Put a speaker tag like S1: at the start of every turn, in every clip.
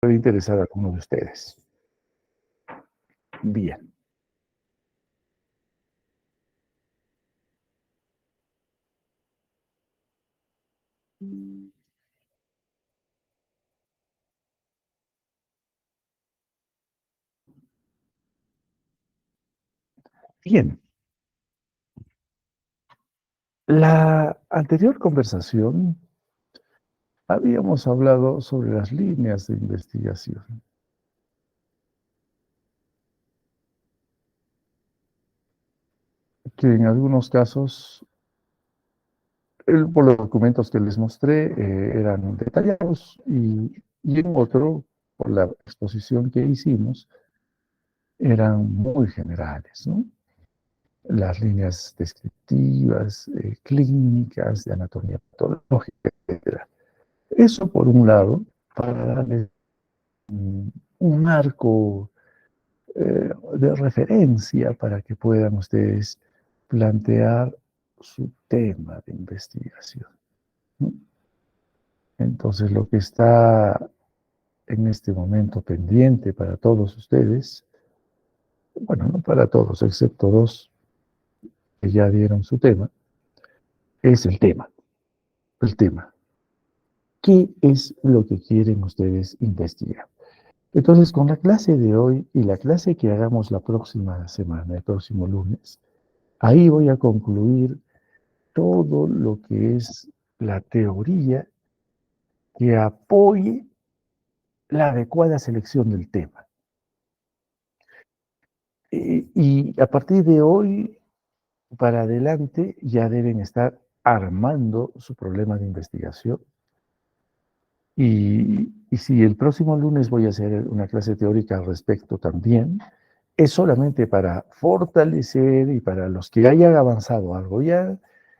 S1: puede interesar a alguno de ustedes. Bien. Bien. La anterior conversación habíamos hablado sobre las líneas de investigación. Que en algunos casos, por los documentos que les mostré, eran detallados y en otro, por la exposición que hicimos, eran muy generales, ¿no? Las líneas descriptivas, clínicas, de anatomía patológica, etc. Eso por un lado, para darles un marco de referencia para que puedan ustedes plantear su tema de investigación, ¿no? Entonces, lo que está en este momento pendiente para todos ustedes, bueno, no para todos, excepto dos que ya dieron su tema, es el tema. El tema. ¿Qué es lo que quieren ustedes investigar? Entonces, con la clase de hoy y la clase que hagamos la próxima semana, el próximo lunes, ahí voy a concluir todo lo que es la teoría que apoye la adecuada selección del tema. Y a partir de hoy para adelante ya deben estar armando su problema de investigación. Y si el próximo lunes voy a hacer una clase teórica al respecto también, es solamente para fortalecer y para los que hayan avanzado algo, ya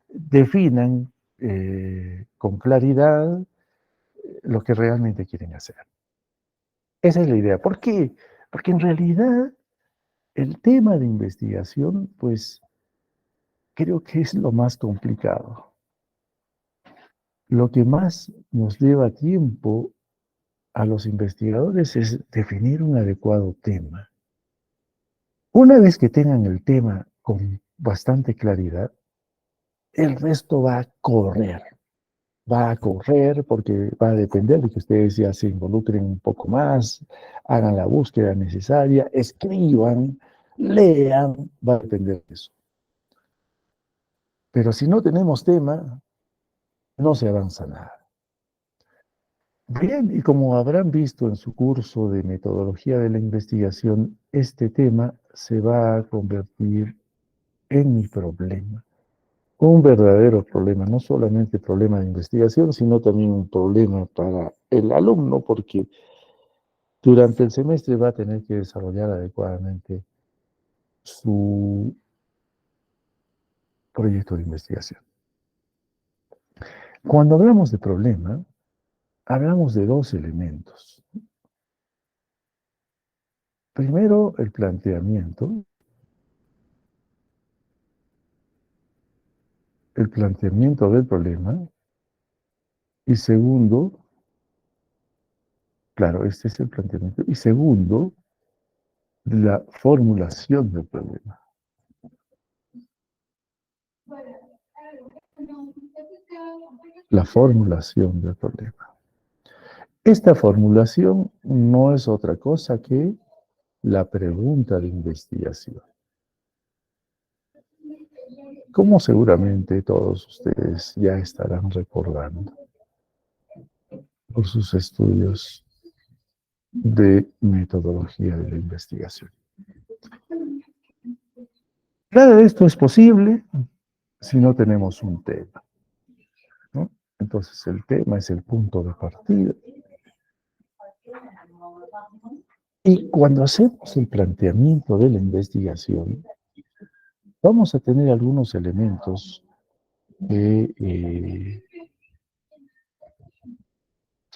S1: definan con claridad lo que realmente quieren hacer. Esa es la idea. ¿Por qué? Porque en realidad el tema de investigación, pues creo que es lo más complicado. Lo que más nos lleva tiempo a los investigadores es definir un adecuado tema. Una vez que tengan el tema con bastante claridad, el resto va a correr porque va a depender de que ustedes ya se involucren un poco más, hagan la búsqueda necesaria, escriban, lean, va a depender de eso. Pero si no tenemos tema, no se avanza nada. Bien, y como habrán visto en su curso de metodología de la investigación, este tema se va a convertir en mi problema. Un verdadero problema, no solamente problema de investigación, sino también un problema para el alumno, porque durante el semestre va a tener que desarrollar adecuadamente su proyecto de investigación. Cuando hablamos de problema, hablamos de dos elementos. Primero, el planteamiento del problema, y segundo, claro, este es el planteamiento, y segundo, la formulación del problema. La formulación del problema. Esta formulación no es otra cosa que la pregunta de investigación. Como seguramente todos ustedes ya estarán recordando por sus estudios de metodología de la investigación. Nada de esto es posible si no tenemos un tema, ¿no? Entonces el tema es el punto de partida. Y cuando hacemos el planteamiento de la investigación, vamos a tener algunos elementos que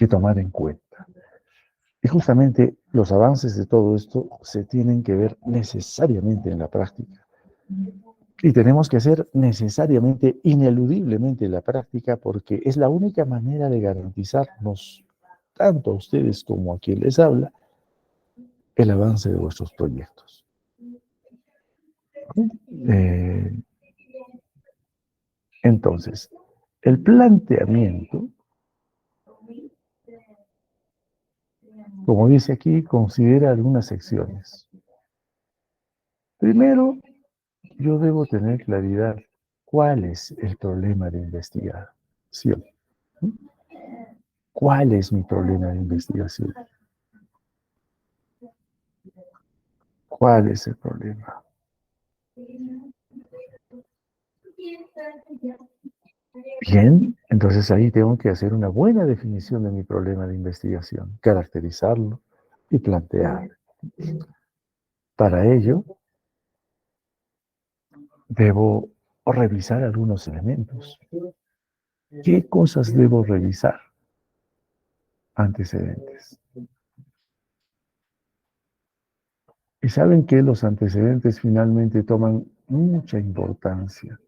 S1: tomar en cuenta. Y justamente los avances de todo esto se tienen que ver necesariamente en la práctica. Y tenemos que hacer ineludiblemente la práctica porque es la única manera de garantizarnos tanto a ustedes como a quien les habla, el avance de vuestros proyectos. Eh, entonces, el planteamiento, como dice aquí, considera algunas secciones. Primero, yo debo tener claridad cuál es el problema de investigación. ¿Cuál es mi problema de investigación? ¿Cuál es el problema? Bien, entonces ahí tengo que hacer una buena definición de mi problema de investigación, caracterizarlo y plantear. Para ello, debo revisar algunos elementos. ¿Qué cosas debo revisar? Antecedentes. Y saben que los antecedentes finalmente toman mucha importancia,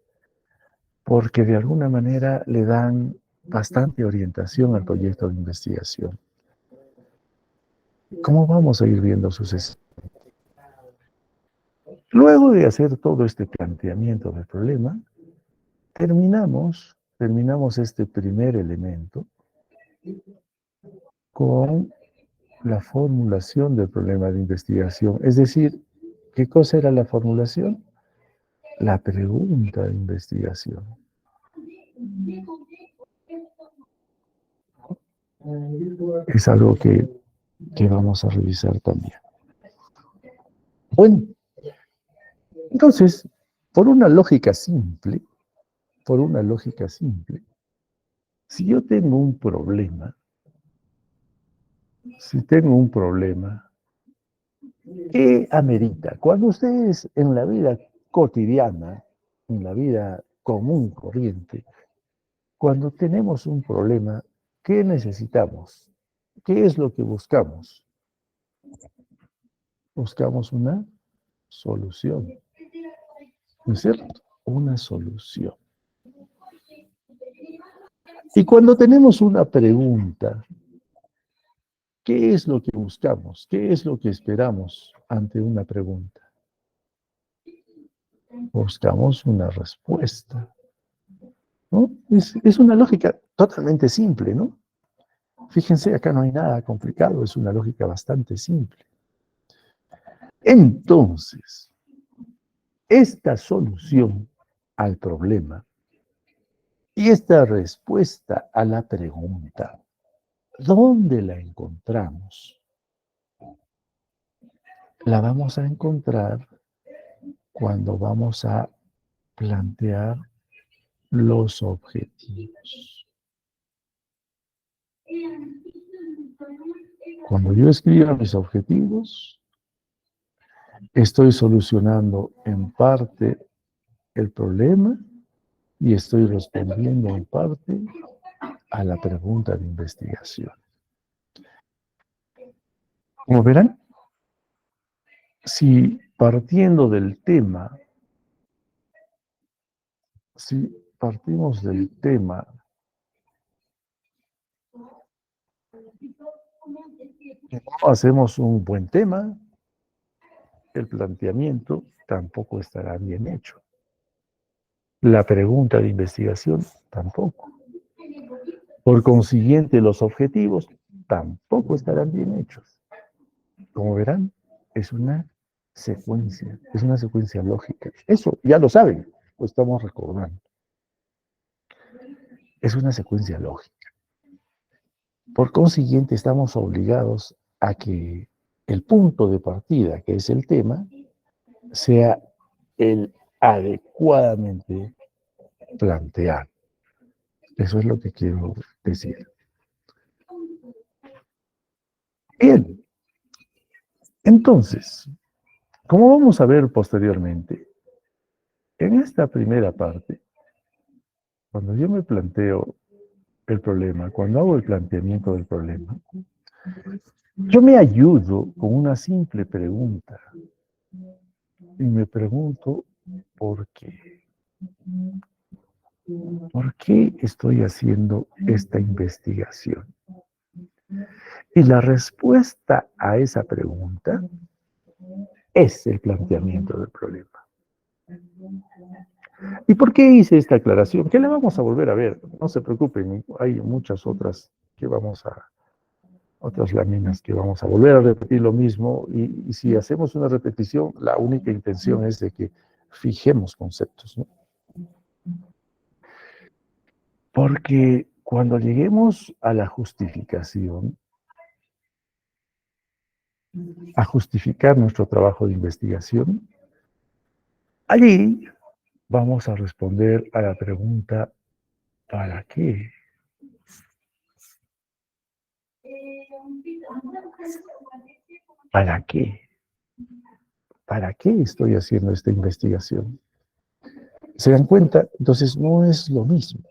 S1: porque de alguna manera le dan bastante orientación al proyecto de investigación. ¿Cómo vamos a ir viendo sucesos? Luego de hacer todo este planteamiento del problema, terminamos este primer elemento con la formulación del problema de investigación. Es decir, ¿qué cosa era la formulación? La pregunta de investigación. Es algo que vamos a revisar también. Bueno, entonces, por una lógica simple, si yo tengo un problema, ¿qué amerita? Cuando ustedes en la vida cotidiana, en la vida común, corriente, cuando tenemos un problema, ¿qué necesitamos? ¿Qué es lo que buscamos? Buscamos una solución, ¿no es cierto? Una solución. Y cuando tenemos una pregunta, ¿qué es lo que buscamos? ¿Qué es lo que esperamos ante una pregunta? Buscamos una respuesta, ¿no? Es una lógica totalmente simple, ¿no? Fíjense, acá no hay nada complicado, es una lógica bastante simple. Entonces, esta solución al problema y esta respuesta a la pregunta, ¿dónde la encontramos? La vamos a encontrar cuando vamos a plantear los objetivos. Cuando yo escriba mis objetivos, estoy solucionando en parte el problema y estoy respondiendo en parte a la pregunta de investigación. Como verán, si partiendo del tema, si partimos del tema, no hacemos un buen tema, el planteamiento tampoco estará bien hecho. La pregunta de investigación tampoco. Por consiguiente, los objetivos tampoco estarán bien hechos. Como verán, es una secuencia lógica. Eso ya lo saben, lo estamos recordando. Es una secuencia lógica. Por consiguiente, estamos obligados a que el punto de partida, que es el tema, sea el adecuadamente planteado. Eso es lo que quiero decir. Bien, entonces, como vamos a ver posteriormente, en esta primera parte, cuando yo me planteo el problema, cuando hago el planteamiento del problema, yo me ayudo con una simple pregunta y me pregunto ¿por qué? ¿Por qué estoy haciendo esta investigación? Y la respuesta a esa pregunta es el planteamiento del problema. ¿Y por qué hice esta aclaración? Que la vamos a volver a ver, no se preocupen, hay muchas otras láminas que vamos a volver a repetir lo mismo, y si hacemos una repetición, la única intención es de que fijemos conceptos, ¿no? Porque cuando lleguemos a la justificación, a justificar nuestro trabajo de investigación, allí vamos a responder a la pregunta, ¿para qué? ¿Para qué? ¿Para qué estoy haciendo esta investigación? ¿Se dan cuenta? Entonces no es lo mismo.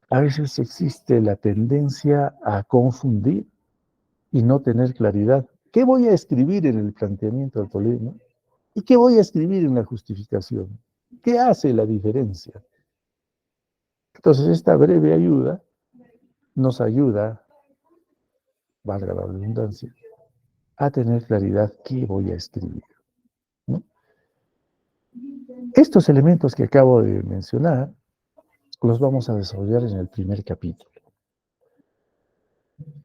S1: A veces existe la tendencia a confundir y no tener claridad. ¿Qué voy a escribir en el planteamiento del problema? ¿Y qué voy a escribir en la justificación? ¿Qué hace la diferencia? Entonces esta breve ayuda nos ayuda, valga la redundancia, a tener claridad qué voy a escribir, ¿no? Estos elementos que acabo de mencionar los vamos a desarrollar en el primer capítulo.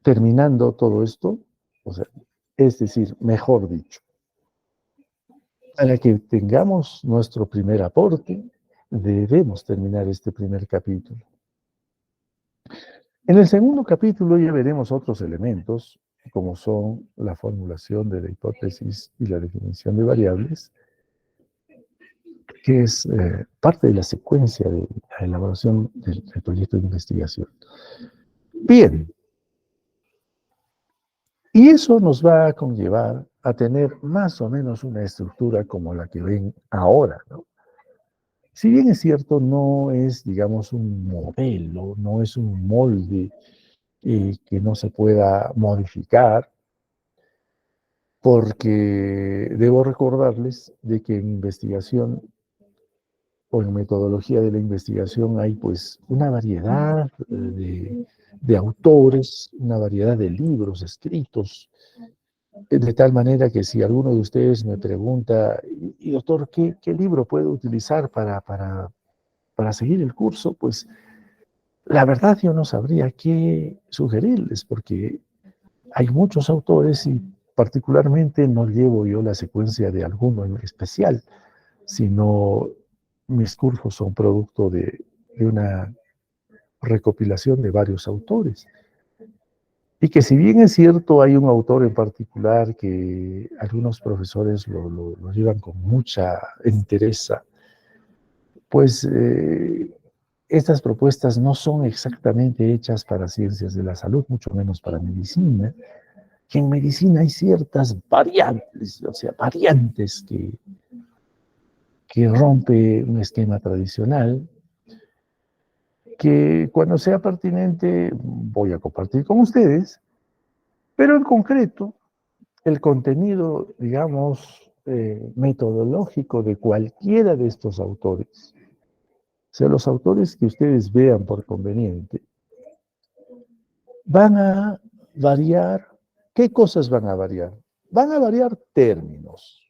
S1: Terminando todo esto, o sea, es decir, mejor dicho, para que tengamos nuestro primer aporte, debemos terminar este primer capítulo. En el segundo capítulo ya veremos otros elementos, como son la formulación de la hipótesis y la definición de variables, que es parte de la secuencia de la elaboración del proyecto de investigación. Bien, y eso nos va a conllevar a tener más o menos una estructura como la que ven ahora, ¿no? Si bien es cierto, no es, digamos, un modelo, no es un molde que no se pueda modificar, porque debo recordarles de que en investigación o en metodología de la investigación hay pues una variedad de autores, una variedad de libros escritos, de tal manera que si alguno de ustedes me pregunta, y doctor, ¿qué libro puedo utilizar para seguir el curso? Pues la verdad yo no sabría qué sugerirles, porque hay muchos autores y particularmente no llevo yo la secuencia de alguno en especial, sino mis cursos son producto de una recopilación de varios autores. Y que si bien es cierto, hay un autor en particular que algunos profesores lo llevan con mucha entereza, pues estas propuestas no son exactamente hechas para ciencias de la salud, mucho menos para medicina, que en medicina hay ciertas variantes, o sea, variantes que rompe un esquema tradicional, que cuando sea pertinente voy a compartir con ustedes, pero en concreto, el contenido, digamos, metodológico de cualquiera de estos autores, o sea, los autores que ustedes vean por conveniente, van a variar. ¿Qué cosas van a variar? Van a variar términos.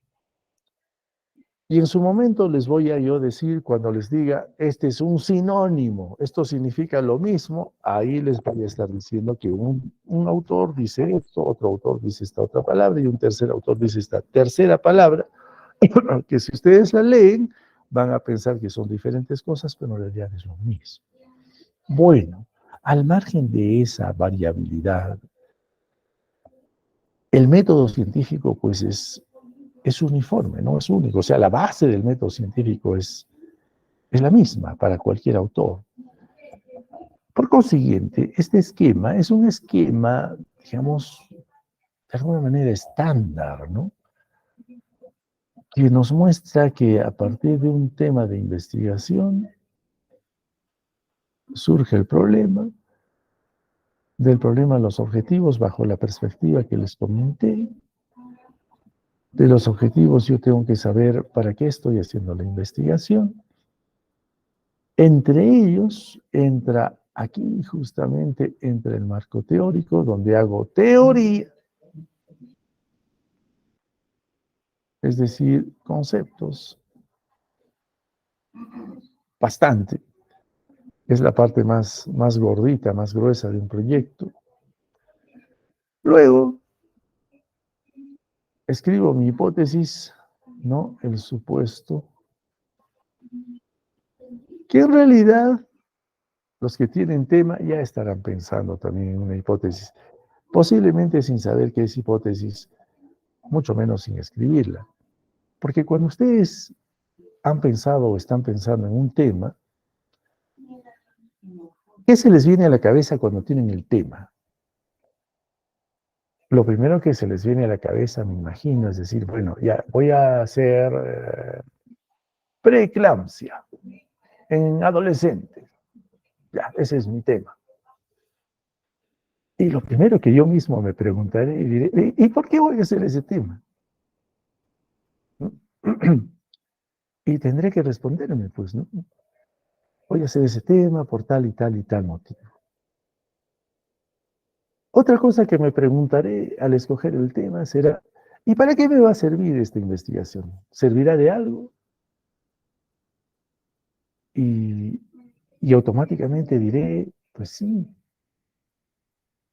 S1: Y en su momento les voy a yo decir, cuando les diga, este es un sinónimo, esto significa lo mismo, ahí les voy a estar diciendo que un autor dice esto, otro autor dice esta otra palabra, y un tercer autor dice esta tercera palabra, que si ustedes la leen, van a pensar que son diferentes cosas, pero en realidad es lo mismo. Bueno, al margen de esa variabilidad, el método científico, pues, es uniforme, no es único. O sea, la base del método científico es la misma para cualquier autor. Por consiguiente, este esquema es un esquema, digamos, de alguna manera estándar, ¿no? Que nos muestra que a partir de un tema de investigación surge el problema, del problema los objetivos bajo la perspectiva que les comenté. De los objetivos yo tengo que saber para qué estoy haciendo la investigación. Entre ellos entra aquí justamente entra el marco teórico, donde hago teoría, es decir, conceptos, bastante. Es la parte más gordita, más gruesa de un proyecto. Luego, escribo mi hipótesis, ¿no? El supuesto, que en realidad los que tienen tema ya estarán pensando también en una hipótesis, posiblemente sin saber qué es hipótesis, mucho menos sin escribirla. Porque cuando ustedes han pensado o están pensando en un tema, ¿qué se les viene a la cabeza cuando tienen el tema? Lo primero que se les viene a la cabeza, me imagino, es decir, bueno, ya voy a hacer preeclampsia en adolescentes. Ya, ese es mi tema. Y lo primero que yo mismo me preguntaré y diré, ¿y por qué voy a hacer ese tema? Y tendré que responderme, pues, ¿no? Voy a hacer ese tema por tal y tal y tal motivo. Otra cosa que me preguntaré al escoger el tema será, ¿y para qué me va a servir esta investigación? ¿Servirá de algo? Y, y automáticamente diré, pues sí,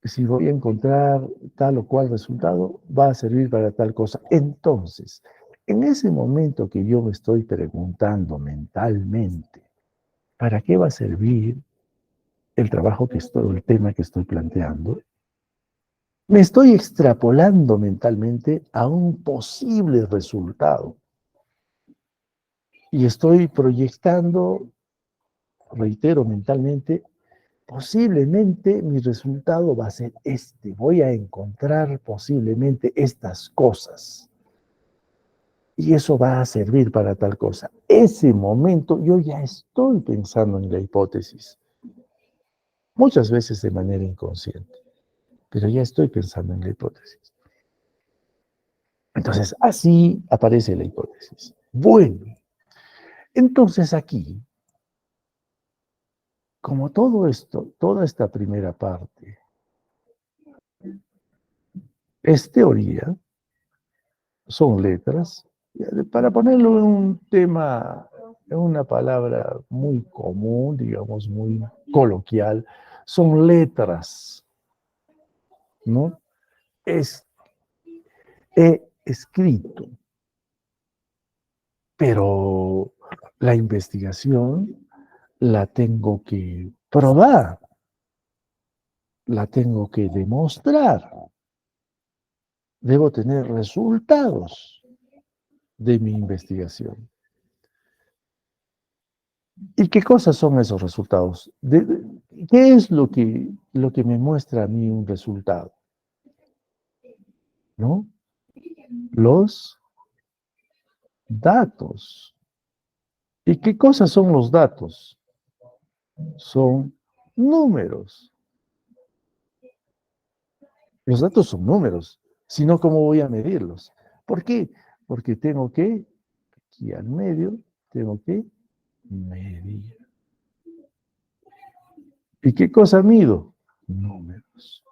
S1: si voy a encontrar tal o cual resultado, va a servir para tal cosa. Entonces, en ese momento que yo me estoy preguntando mentalmente, ¿para qué va a servir el trabajo que estoy, el tema que estoy planteando? Me estoy extrapolando mentalmente a un posible resultado y estoy proyectando, reitero mentalmente, posiblemente mi resultado va a ser este, voy a encontrar posiblemente estas cosas y eso va a servir para tal cosa. Ese momento yo ya estoy pensando en la hipótesis, muchas veces de manera inconsciente, pero ya estoy pensando en la hipótesis. Entonces, así aparece la hipótesis. Bueno, entonces aquí, como todo esto, toda esta primera parte es teoría, son letras, para ponerlo en un tema, en una palabra muy común, digamos, muy coloquial, son letras, ¿no? Es, he escrito, pero la investigación la tengo que probar, la tengo que demostrar, debo tener resultados de mi investigación. ¿Y qué cosas son esos resultados? ¿Qué es lo que me muestra a mí un resultado? ¿No? Los datos. ¿Y qué cosas son los datos? Son números. Los datos son números. Si no, ¿cómo voy a medirlos? ¿Por qué? Porque tengo que, aquí al medio, tengo que medir. ¿Y qué cosa mido? Números.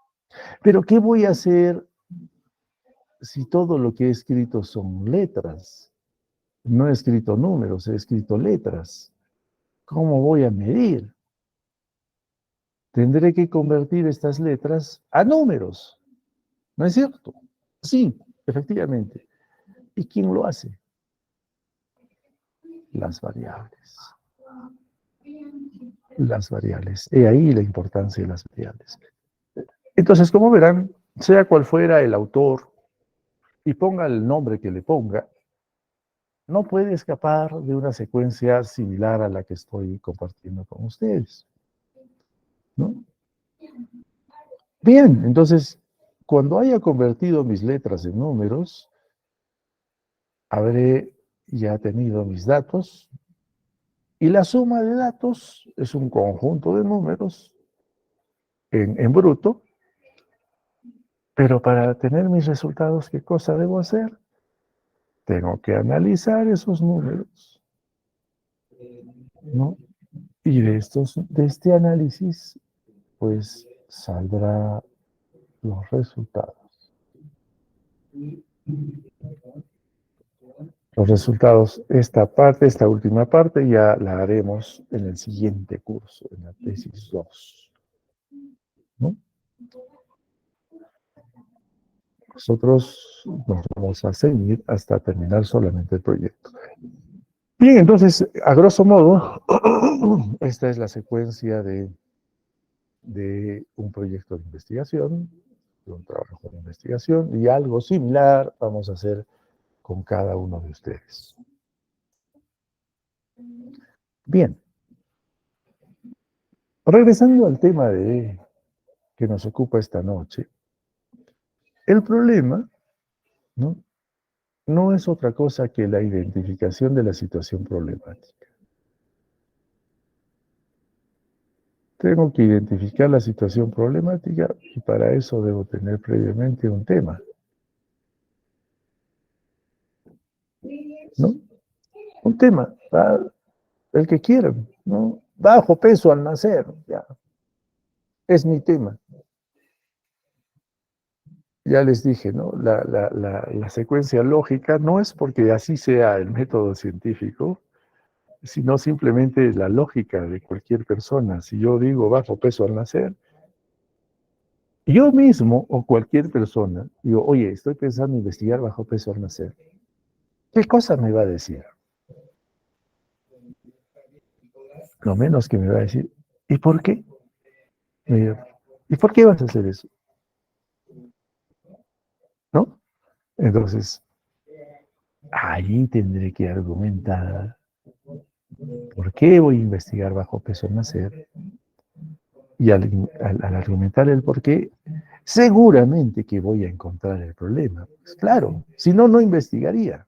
S1: Pero ¿qué voy a hacer si todo lo que he escrito son letras? No he escrito números, he escrito letras. ¿Cómo voy a medir? Tendré que convertir estas letras a números. ¿No es cierto? Sí, efectivamente. ¿Y quién lo hace? Las variables. Las variables. He ahí la importancia de las variables. Entonces, como verán, sea cual fuera el autor y ponga el nombre que le ponga, no puede escapar de una secuencia similar a la que estoy compartiendo con ustedes, ¿no? Bien, entonces, cuando haya convertido mis letras en números, habré ya tenido mis datos, y la suma de datos es un conjunto de números en bruto, pero para tener mis resultados, ¿qué cosa debo hacer? Tengo que analizar esos números, ¿no? Y de este análisis pues saldrá los resultados. Los resultados, esta última parte, ya la haremos en el siguiente curso, en la tesis 2. ¿No? Nosotros nos vamos a seguir hasta terminar solamente el proyecto. Bien, entonces, a grosso modo, esta es la secuencia de un proyecto de investigación, de un trabajo de investigación, y algo similar vamos a hacer con cada uno de ustedes. Bien. Regresando al tema que nos ocupa esta noche, el problema, ¿no? No es otra cosa que la identificación de la situación problemática. Tengo que identificar la situación problemática y para eso debo tener previamente un tema, ¿no? Un tema, el que quieran, ¿no? Bajo peso al nacer, ya, es mi tema. Ya les dije, ¿no? La secuencia lógica no es porque así sea el método científico, sino simplemente la lógica de cualquier persona. Si yo digo bajo peso al nacer, yo mismo o cualquier persona, digo, oye, estoy pensando en investigar bajo peso al nacer. ¿Qué cosa me va a decir? Lo menos que me va a decir, ¿y por qué? ¿Y por qué vas a hacer eso? ¿No? Entonces, ahí tendré que argumentar por qué voy a investigar bajo peso al nacer. Y al argumentar el por qué, seguramente que voy a encontrar el problema. Pues claro, si no, no investigaría,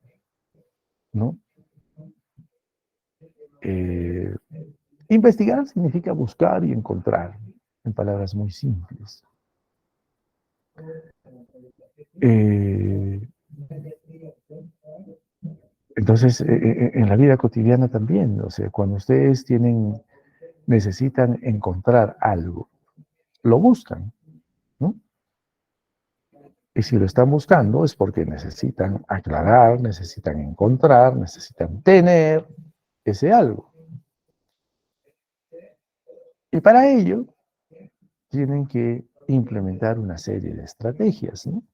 S1: ¿no? Eh, Investigar significa buscar y encontrar, en palabras muy simples. Eh, entonces, en la vida cotidiana también, o sea, cuando ustedes necesitan encontrar algo, lo buscan, ¿no? Y si lo están buscando es porque necesitan aclarar, necesitan encontrar, necesitan tener ese algo. Y para ello tienen que implementar una serie de estrategias, ¿no?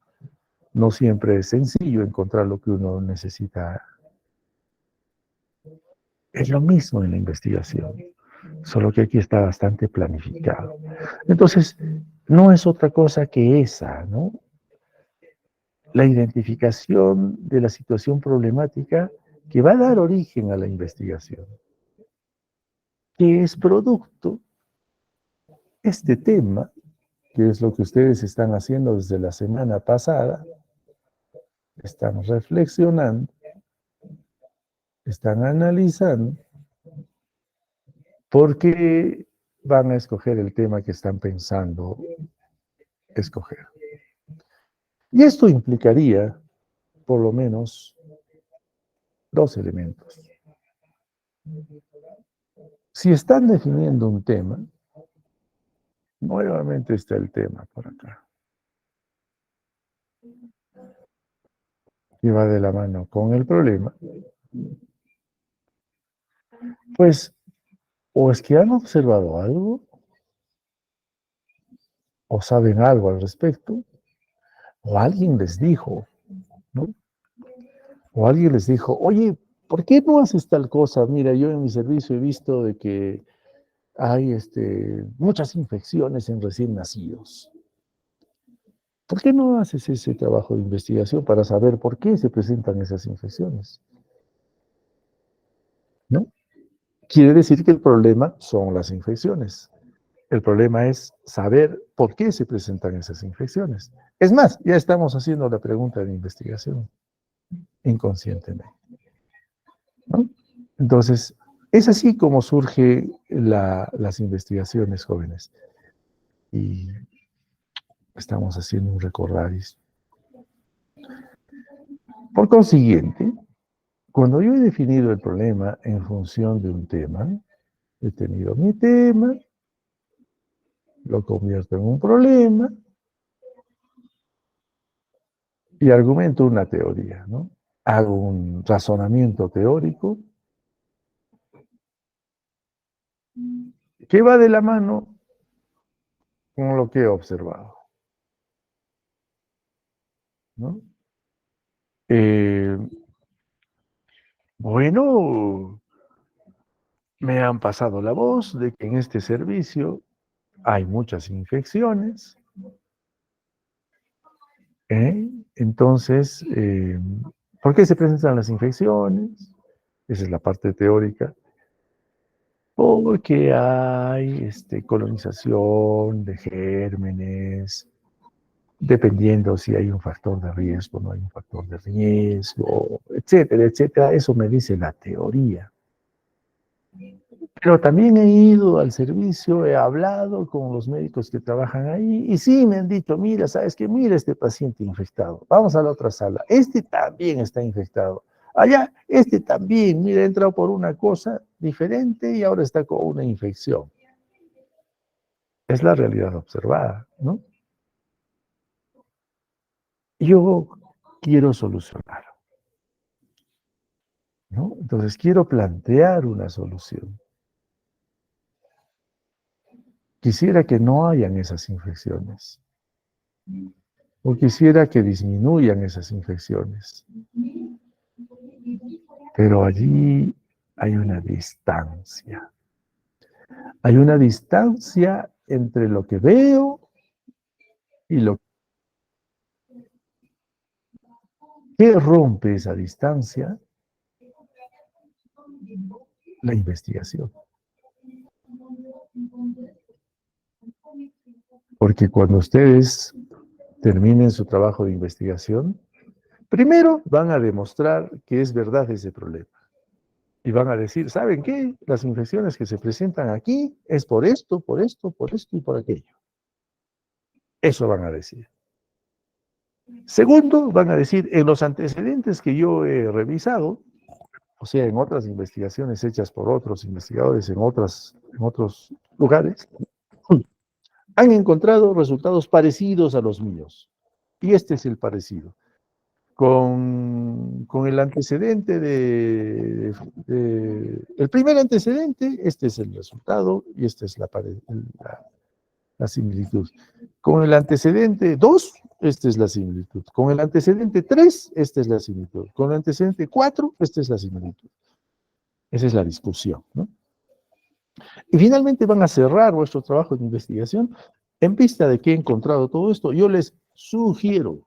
S1: No siempre es sencillo encontrar lo que uno necesita. Es lo mismo en la investigación, solo que aquí está bastante planificado. Entonces, no es otra cosa que esa, ¿no? La identificación de la situación problemática que va a dar origen a la investigación, que es producto, este tema, que es lo que ustedes están haciendo desde la semana pasada, están reflexionando, están analizando, porque van a escoger el tema que están pensando escoger. Y esto implicaría, por lo menos, dos elementos. Si están definiendo un tema, nuevamente está el tema por acá, que va de la mano con el problema, pues o es que han observado algo, o saben algo al respecto, o alguien les dijo, ¿no? O alguien les dijo, oye, ¿por qué no haces tal cosa? Mira, yo en mi servicio he visto de que hay muchas infecciones en recién nacidos. ¿Por qué no haces ese trabajo de investigación para saber por qué se presentan esas infecciones? ¿No? Quiere decir que el problema son las infecciones. El problema es saber por qué se presentan esas infecciones. Es más, ya estamos haciendo la pregunta de investigación inconscientemente, ¿no? Entonces, es así como surgen las investigaciones, jóvenes. Y estamos haciendo un recordaris. Por consiguiente, cuando yo he definido el problema en función de un tema, he tenido mi tema, lo convierto en un problema y argumento una teoría, ¿no? Hago un razonamiento teórico que va de la mano con lo que he observado, ¿no? Eh, bueno, me han pasado la voz de que en este servicio hay muchas infecciones, ¿eh? Entonces, ¿por qué se presentan las infecciones? Esa es la parte teórica. Porque hay colonización de gérmenes, dependiendo si hay un factor de riesgo o no hay un factor de riesgo, etcétera, etcétera. Eso me dice la teoría. Pero también he ido al servicio, he hablado con los médicos que trabajan ahí y sí me han dicho, mira, ¿sabes qué? Mira este paciente infectado. Vamos a la otra sala. Este también está infectado. Allá, este también, mira, ha entrado por una cosa diferente y ahora está con una infección. Es la realidad observada, ¿no? Yo quiero solucionar, ¿no? Entonces quiero plantear una solución. Quisiera que no hayan esas infecciones, o quisiera que disminuyan esas infecciones, pero allí hay una distancia. Hay una distancia entre lo que veo y lo que rompe esa distancia, la investigación. Porque cuando ustedes terminen su trabajo de investigación, primero van a demostrar que es verdad ese problema. Y van a decir, ¿saben qué? Las infecciones que se presentan aquí es por esto, por esto, por esto y por aquello. Eso van a decir. Segundo, van a decir, en los antecedentes que yo he revisado, o sea, en otras investigaciones hechas por otros investigadores en otros lugares, han encontrado resultados parecidos a los míos. Y este es el parecido. Con el antecedente el primer antecedente, este es el resultado y esta es la similitud. Con el antecedente 2, esta es la similitud. Con el antecedente 3, esta es la similitud. Con el antecedente 4, esta es la similitud. Esa es la discusión, ¿no? Y finalmente van a cerrar vuestro trabajo de investigación en vista de que he encontrado todo esto. Yo les sugiero,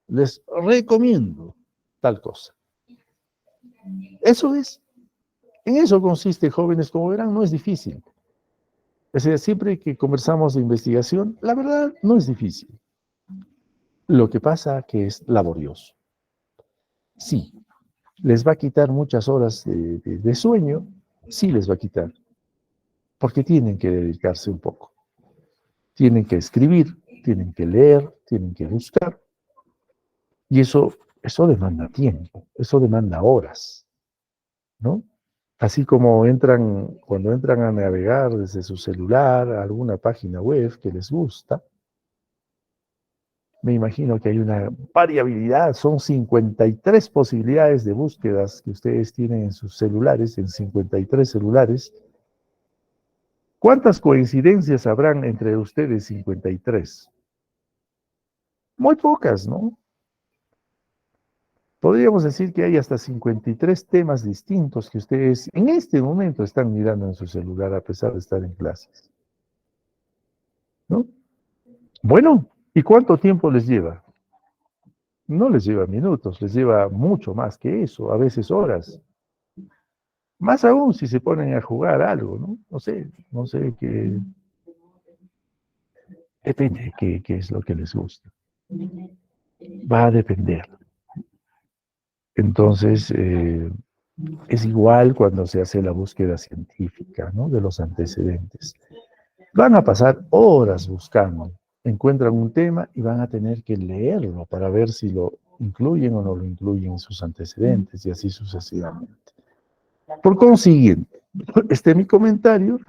S1: les recomiendo tal cosa. Eso es. En eso consiste, jóvenes, como verán, no es difícil. Es decir, siempre que conversamos de investigación, la verdad no es difícil. Lo que pasa que es laborioso. Sí, les va a quitar muchas horas de sueño, sí les va a quitar, porque tienen que dedicarse un poco. Tienen que escribir, tienen que leer, tienen que buscar, y eso demanda tiempo, eso demanda horas, ¿no? Así como cuando entran a navegar desde su celular a alguna página web que les gusta, me imagino que hay una variabilidad, son 53 posibilidades de búsquedas que ustedes tienen en sus celulares, en 53 celulares. ¿Cuántas coincidencias habrán entre ustedes 53? Muy pocas, ¿no? Podríamos decir que hay hasta 53 temas distintos que ustedes en este momento están mirando en su celular a pesar de estar en clases, ¿no? Bueno, ¿y cuánto tiempo les lleva? No les lleva minutos, les lleva mucho más que eso, a veces horas. Más aún si se ponen a jugar algo, ¿no? No sé qué, depende qué es lo que les gusta. Va a depender. Entonces, es igual cuando se hace la búsqueda científica, ¿no? De los antecedentes. Van a pasar horas buscando, encuentran un tema y van a tener que leerlo para ver si lo incluyen o no lo incluyen en sus antecedentes y así sucesivamente. Por consiguiente, mi comentario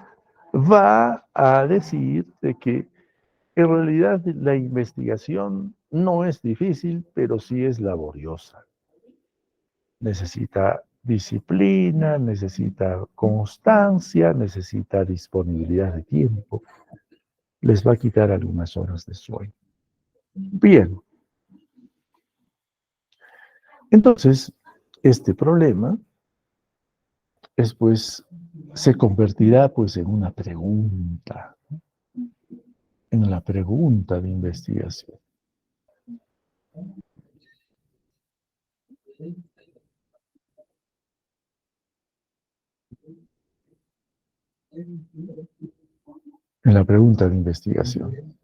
S1: va a decir de que En realidad, la investigación no es difícil, pero sí es laboriosa. Necesita disciplina, necesita constancia, necesita disponibilidad de tiempo. Les va a quitar algunas horas de sueño. Bien, entonces, este problema es, pues, se convertirá pues en una pregunta, en la pregunta de investigación. En la pregunta de investigación.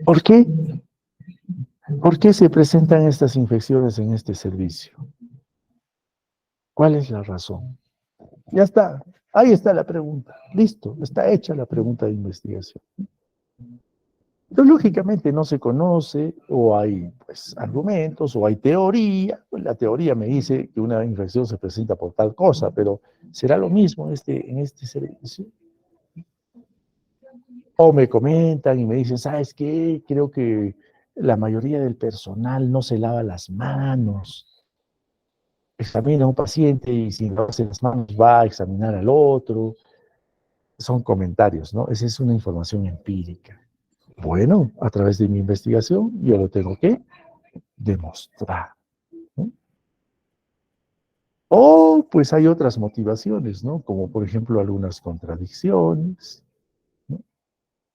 S1: ¿Por qué? ¿Por qué se presentan estas infecciones en este servicio? ¿Cuál es la razón? Ya está, ahí está la pregunta. Listo, está hecha la pregunta de investigación. Entonces, lógicamente no se conoce, o hay pues, argumentos, o hay teoría. Pues, la teoría me dice que una infección se presenta por tal cosa, pero ¿será lo mismo en este servicio? O me comentan y me dicen, ¿sabes qué? Creo que la mayoría del personal no se lava las manos. Examina a un paciente y sin lavarse las manos va a examinar al otro. Son comentarios, ¿no? Esa es una información empírica. Bueno, a través de mi investigación yo lo tengo que demostrar, ¿no? O pues hay otras motivaciones, ¿no? Como por ejemplo algunas contradicciones, ¿no?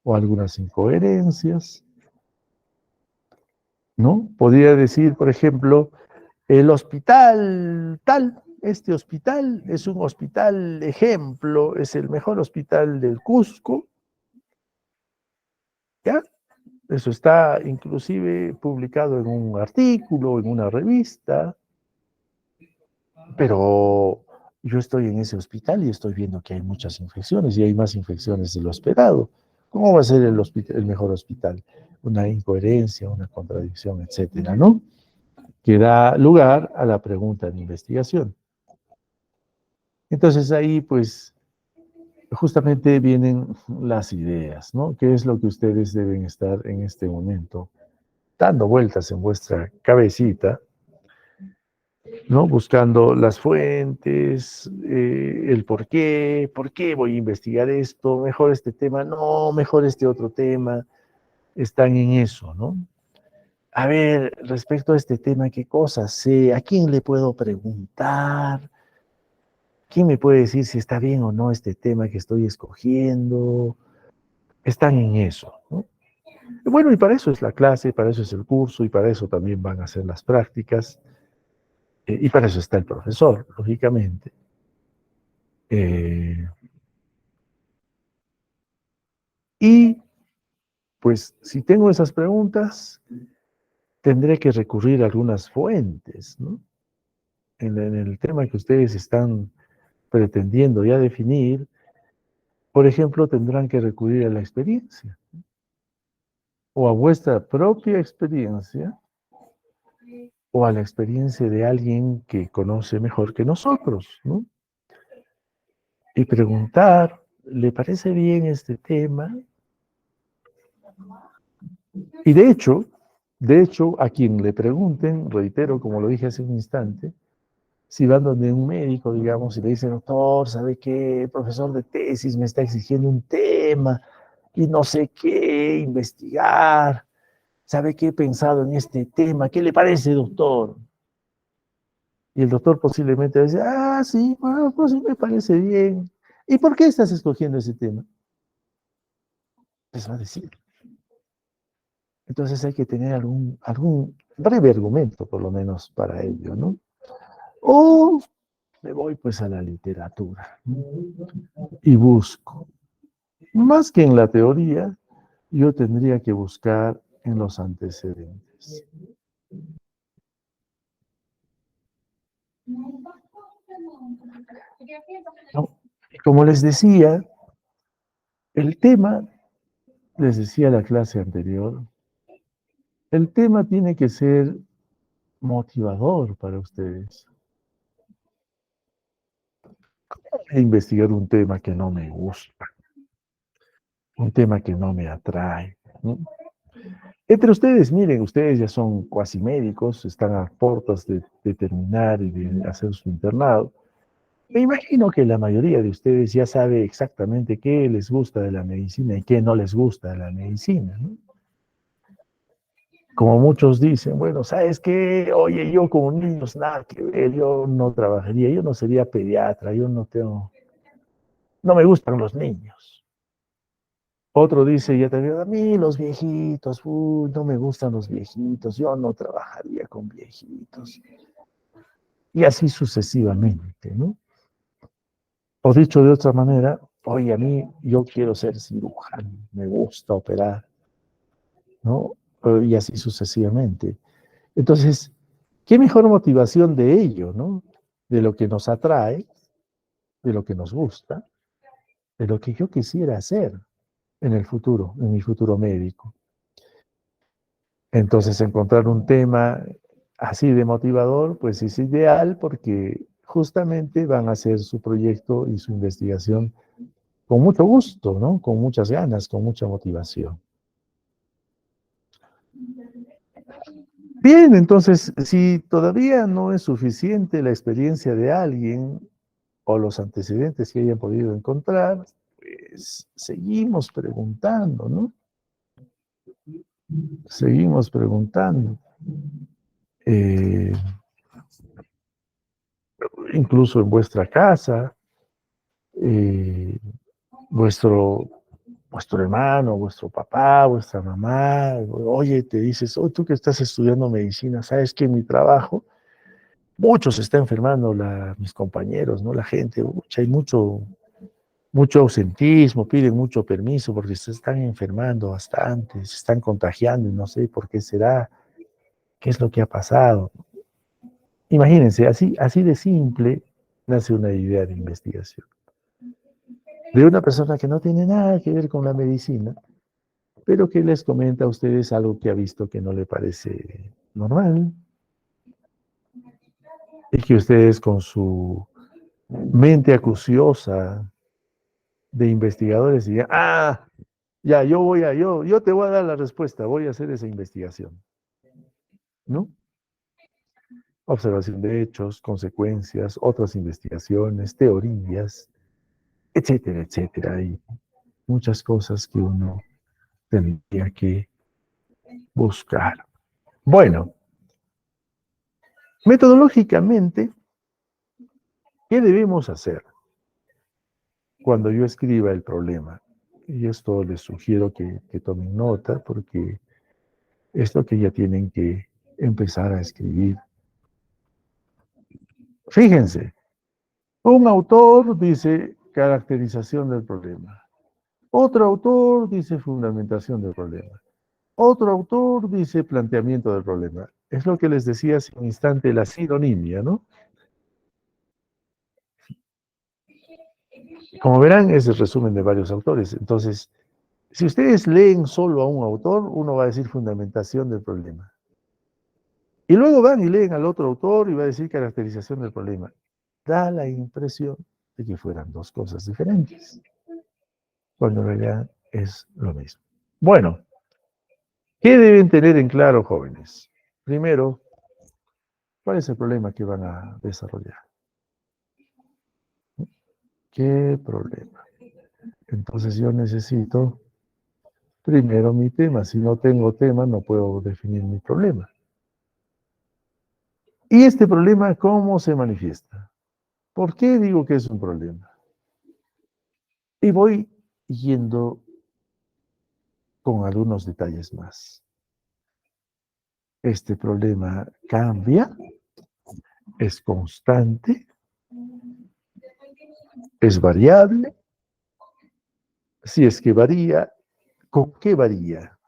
S1: O algunas incoherencias, ¿no? Podría decir, por ejemplo, el hospital tal, este hospital es un hospital ejemplo, es el mejor hospital del Cusco, ¿ya? Eso está inclusive publicado en un artículo, en una revista, pero yo estoy en ese hospital y estoy viendo que hay muchas infecciones y hay más infecciones de lo esperado. ¿Cómo va a ser el mejor hospital? Una incoherencia, una contradicción, etcétera, ¿no? Que da lugar a la pregunta de investigación. Entonces ahí, pues, justamente vienen las ideas, ¿no? ¿Qué es lo que ustedes deben estar en este momento dando vueltas en vuestra cabecita, ¿no? Buscando las fuentes, el por qué voy a investigar esto, mejor este tema, no, mejor este otro tema, están en eso, ¿no? A ver, respecto a este tema, ¿qué cosas sé? ¿A quién le puedo preguntar? ¿Quién me puede decir si está bien o no este tema que estoy escogiendo? Están en eso, ¿no? Bueno, y para eso es la clase, para eso es el curso, y para eso también van a ser las prácticas, y para eso está el profesor, lógicamente. Eh, y pues si tengo esas preguntas, tendré que recurrir a algunas fuentes, ¿no? En el tema que ustedes están pretendiendo ya definir, por ejemplo, tendrán que recurrir a la experiencia o a vuestra propia experiencia o a la experiencia de alguien que conoce mejor que nosotros, ¿no? Y preguntar, ¿le parece bien este tema? Y de hecho, a quien le pregunten, reitero, como lo dije hace un instante, si van donde un médico, digamos, y le dicen, doctor, ¿sabe qué? El profesor de tesis me está exigiendo un tema y no sé qué investigar. ¿Sabe qué he pensado en este tema? ¿Qué le parece, doctor? Y el doctor posiblemente va a decir, ah, sí, bueno, pues sí me parece bien. ¿Y por qué estás escogiendo ese tema? Les va a decir. Entonces hay que tener algún breve argumento, por lo menos, para ello, ¿no? O me voy pues a la literatura, ¿no? Y busco. Más que en la teoría, yo tendría que buscar en los antecedentes. ¿No? Y como les decía, el tema, les decía la clase anterior, el tema tiene que ser motivador para ustedes. ¿Cómo voy a investigar un tema que no me gusta? un tema que no me atrae, ¿no? Entre ustedes, miren, ustedes ya son cuasi médicos, están a puertas de terminar y de hacer su internado. Me imagino que la mayoría de ustedes ya sabe exactamente qué les gusta de la medicina y qué no les gusta de la medicina, ¿no? Como muchos dicen, bueno, ¿sabes qué? Oye, yo con niños nada que ver, yo no trabajaría, yo no sería pediatra, yo no tengo, no me gustan los niños. Otro dice, ya te veo, a mí los viejitos, uy, no me gustan los viejitos, yo no trabajaría con viejitos. Y así sucesivamente, ¿no? O dicho de otra manera, oye, a mí yo quiero ser cirujano, me gusta operar, ¿no? Y así sucesivamente. Entonces, ¿qué mejor motivación de ello, ¿no? De lo que nos atrae, de lo que nos gusta, de lo que yo quisiera hacer en el futuro, en mi futuro médico. Entonces, encontrar un tema así de motivador, pues es ideal porque justamente van a hacer su proyecto y su investigación con mucho gusto, ¿no? Con muchas ganas, con mucha motivación. Bien, entonces, si todavía no es suficiente la experiencia de alguien o los antecedentes que hayan podido encontrar, pues seguimos preguntando, ¿no? Seguimos preguntando. Eh, Incluso en vuestra casa, eh, vuestro, vuestro hermano, vuestro papá, vuestra mamá, oye, te dices, oh, tú que estás estudiando medicina, sabes que en mi trabajo muchos se está enfermando mis compañeros, ¿no? La gente, hay mucho ausentismo, piden mucho permiso porque se están enfermando bastante, se están contagiando y no sé por qué será, qué es lo que ha pasado. Imagínense, así de simple nace una idea de investigación. De una persona que no tiene nada que ver con la medicina, pero que les comenta a ustedes algo que ha visto que no le parece normal y que ustedes con su mente acuciosa de investigadores digan, ah, ya, yo te voy a dar la respuesta, voy a hacer esa investigación, ¿no? Observación de hechos, consecuencias, otras investigaciones, teorías, etcétera, etcétera. Hay muchas cosas que uno tendría que buscar. Bueno, metodológicamente, ¿qué debemos hacer cuando yo escriba el problema? Y esto les sugiero que tomen nota porque esto que ya tienen que empezar a escribir. Fíjense, un autor dice caracterización del problema. Otro autor dice fundamentación del problema. Otro autor dice planteamiento del problema. Es lo que les decía hace un instante, la sinonimia, ¿no? Como verán, es el resumen de varios autores. Entonces, si ustedes leen solo a un autor, uno va a decir fundamentación del problema. Y luego van y leen al otro autor y va a decir caracterización del problema. Da la impresión de que fueran dos cosas diferentes, cuando en realidad es lo mismo. Bueno, ¿qué deben tener en claro, jóvenes? Primero, ¿cuál es el problema que van a desarrollar? ¿Qué problema? Entonces yo necesito primero mi tema. Si no tengo tema, no puedo definir mi problema. ¿Y este problema cómo se manifiesta? ¿Por qué digo que es un problema? Y voy yendo con algunos detalles más. Este problema cambia, es constante, es variable. Si es que varía, ¿con qué varía?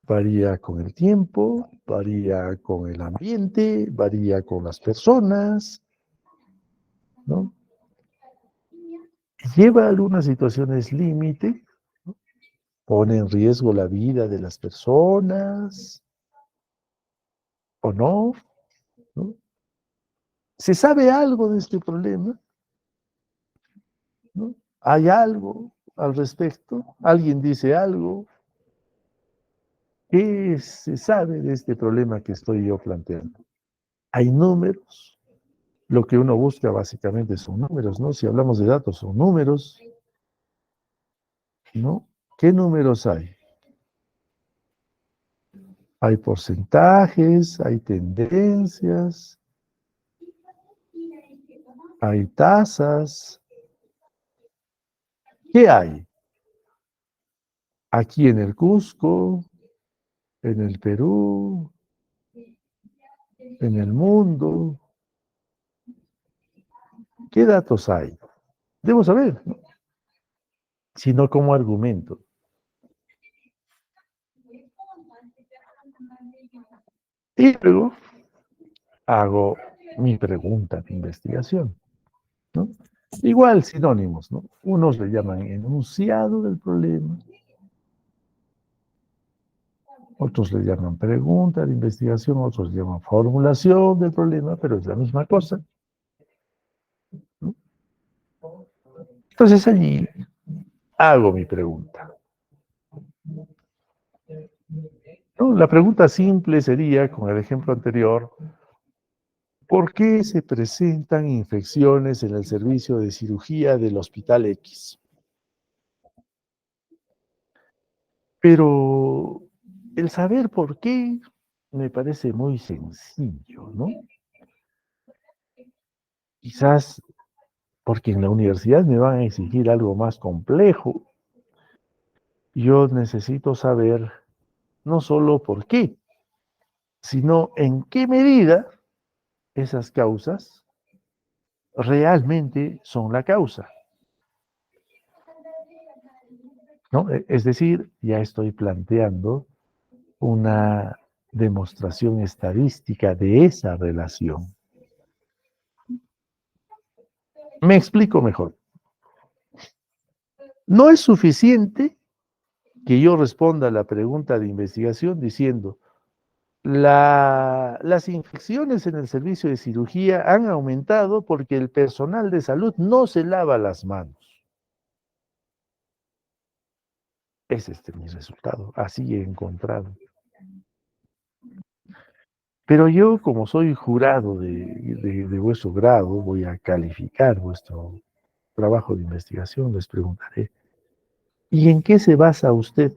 S1: Varía con el tiempo, varía con el ambiente, varía con las personas, ¿no? Lleva algunas situaciones límite, ¿no? Pone en riesgo la vida de las personas o no, ¿no? ¿Se sabe algo de este problema? ¿No? ¿Hay algo? al respecto? ¿Alguien dice algo? ¿Qué se sabe de este problema que estoy yo planteando? ¿Hay números? Lo que uno busca básicamente son números, ¿no? Si hablamos de datos, son números, ¿no? ¿Qué números hay? Hay porcentajes, hay tendencias, hay tasas. ¿Qué hay? Aquí en el Cusco, en el Perú, en el mundo. ¿Qué datos hay? Debo saber, ¿no? Si no como argumento. Y luego hago mi pregunta de investigación, ¿no? Igual sinónimos, ¿no? Unos le llaman enunciado del problema, otros le llaman pregunta de investigación, otros le llaman formulación del problema, pero es la misma cosa, ¿no? Entonces allí hago mi pregunta, ¿no? La pregunta simple sería, con el ejemplo anterior, ¿por qué se presentan infecciones en el servicio de cirugía del Hospital X? Pero el saber por qué me parece muy sencillo, ¿no? Quizás porque en la universidad me van a exigir algo más complejo. Yo necesito saber no solo por qué, sino en qué medida esas causas realmente son la causa, ¿no? Es decir, ya estoy planteando una demostración estadística de esa relación. Me explico mejor. No es suficiente que yo responda a la pregunta de investigación diciendo, las infecciones en el servicio de cirugía han aumentado porque el personal de salud no se lava las manos. Es este mi resultado, así he encontrado. Pero yo, como soy jurado de vuestro grado, voy a calificar vuestro trabajo de investigación, les preguntaré, ¿y en qué se basa usted?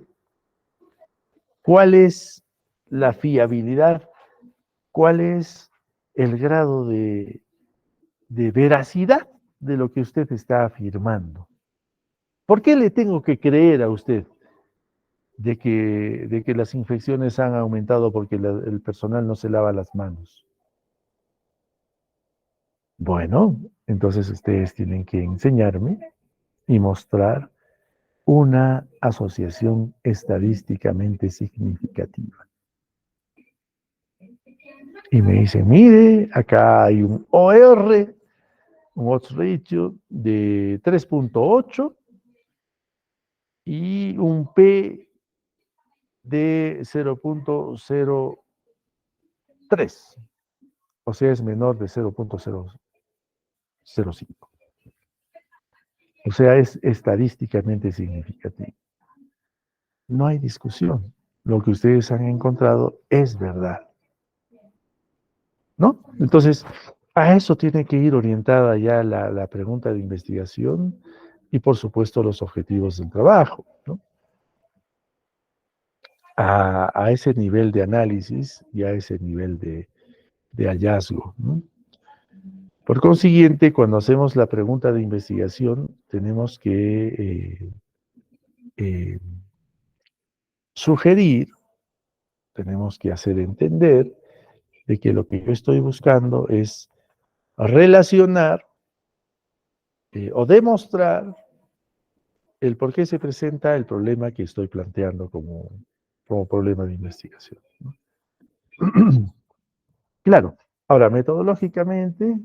S1: ¿Cuál es la fiabilidad? ¿Cuál es el grado de veracidad de lo que usted está afirmando? ¿Por qué le tengo que creer a usted de que las infecciones han aumentado porque el personal no se lava las manos? Bueno, entonces ustedes tienen que enseñarme y mostrar una asociación estadísticamente significativa. Y me dicen, mire, acá hay un OR, un odds ratio de 3.8 y un P de 0.03, o sea, es menor de 0.005. O sea, es estadísticamente significativo. No hay discusión. Lo que ustedes han encontrado es verdad, ¿no? Entonces, a eso tiene que ir orientada ya la pregunta de investigación y, por supuesto, los objetivos del trabajo, ¿no? A ese nivel de análisis y a ese nivel de hallazgo, ¿no? Por consiguiente, cuando hacemos la pregunta de investigación, tenemos que eh, sugerir, tenemos que hacer entender de que lo que yo estoy buscando es relacionar o demostrar el por qué se presenta el problema que estoy planteando como problema de investigación, ¿no? Claro, ahora metodológicamente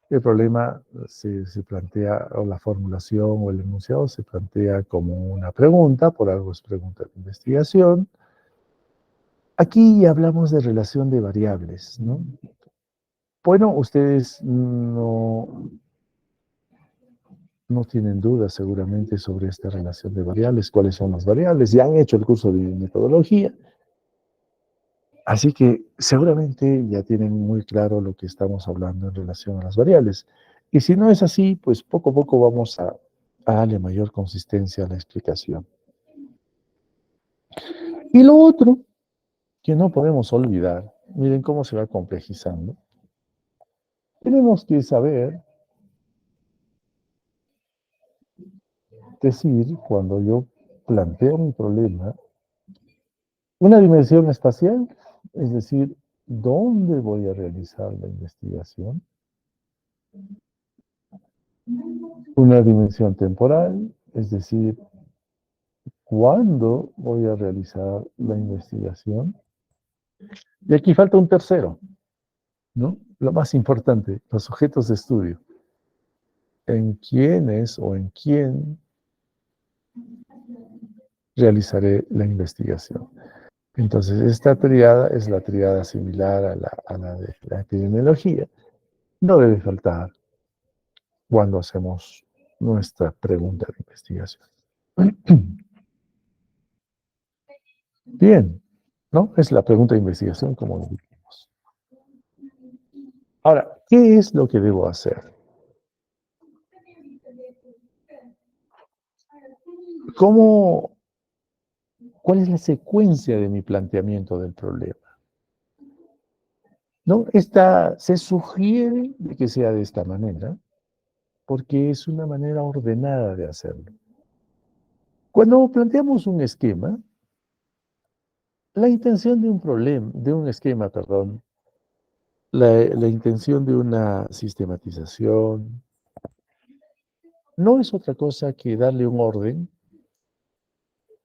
S1: el problema se plantea, o la formulación o el enunciado se plantea como una pregunta, por algo es pregunta de investigación. Aquí hablamos de relación de variables, ¿no? Bueno, ustedes no tienen dudas seguramente sobre esta relación de variables, cuáles son las variables, ya han hecho el curso de metodología, así que seguramente ya tienen muy claro lo que estamos hablando en relación a las variables. Y si no es así, pues poco a poco vamos a darle mayor consistencia a la explicación. Y lo otro que no podemos olvidar, miren cómo se va complejizando, tenemos que saber decir, cuando yo planteo mi problema, una dimensión espacial, es decir, ¿dónde voy a realizar la investigación? Una dimensión temporal, es decir, ¿cuándo voy a realizar la investigación? Y aquí falta un tercero, ¿no? Lo más importante, los objetos de estudio. ¿En quiénes o en quién realizaré la investigación? Entonces, esta triada es la triada similar a la de la epidemiología. No debe faltar cuando hacemos nuestra pregunta de investigación. Bien, ¿no? Es la pregunta de investigación como lo dijimos. Ahora, ¿qué es lo que debo hacer? ¿Cómo, ¿Cuál es la secuencia de mi planteamiento del problema? ¿No? Se sugiere de que sea de esta manera, porque es una manera ordenada de hacerlo. Cuando planteamos un esquema, la intención de un problema, de un esquema, perdón, la intención de una sistematización, no es otra cosa que darle un orden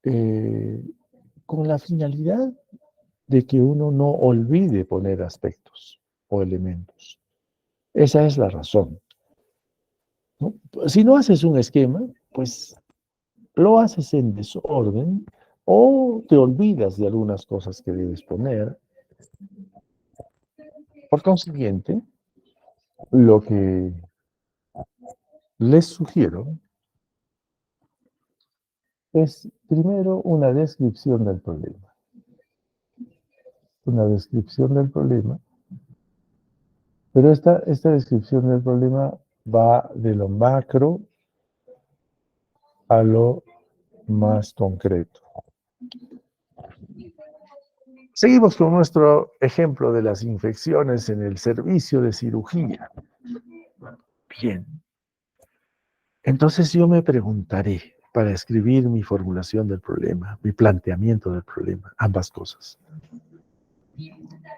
S1: eh, con la finalidad de que uno no olvide poner aspectos o elementos. Esa es la razón, ¿no? Si no haces un esquema, pues lo haces en desorden o te olvidas de algunas cosas que debes poner. Por consiguiente, lo que les sugiero es primero una descripción del problema. Una descripción del problema, pero esta descripción del problema va de lo macro a lo más concreto. Seguimos con nuestro ejemplo de las infecciones en el servicio de cirugía. Bien. Entonces yo me preguntaré, para escribir mi formulación del problema, mi planteamiento del problema, ambas cosas.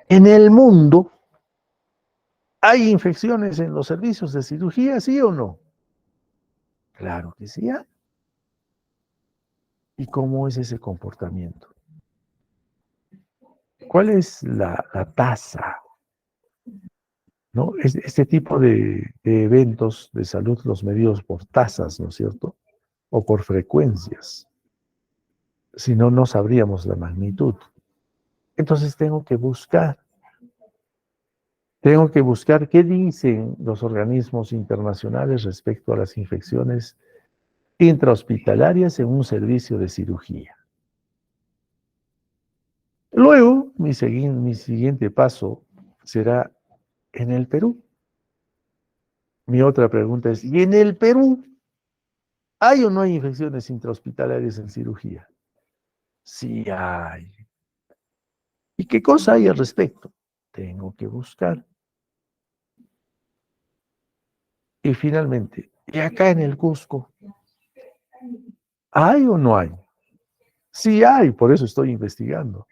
S1: En el mundo, ¿hay infecciones en los servicios de cirugía, sí o no? Claro que sí hay. ¿Y cómo es ese comportamiento? ¿Cuál es la tasa? ¿No? Este tipo de eventos de salud los medimos por tasas, ¿no es cierto? O por frecuencias. Si no, no sabríamos la magnitud. Entonces tengo que buscar qué dicen los organismos internacionales respecto a las infecciones intrahospitalarias en un servicio de cirugía. Luego, mi siguiente paso será en el Perú. Mi otra pregunta es, ¿y en el Perú hay o no hay infecciones intrahospitalarias en cirugía? Sí hay. ¿Y qué cosa hay al respecto? Tengo que buscar. Y finalmente, ¿y acá en el Cusco? ¿Hay o no hay? Sí hay, por eso estoy investigando.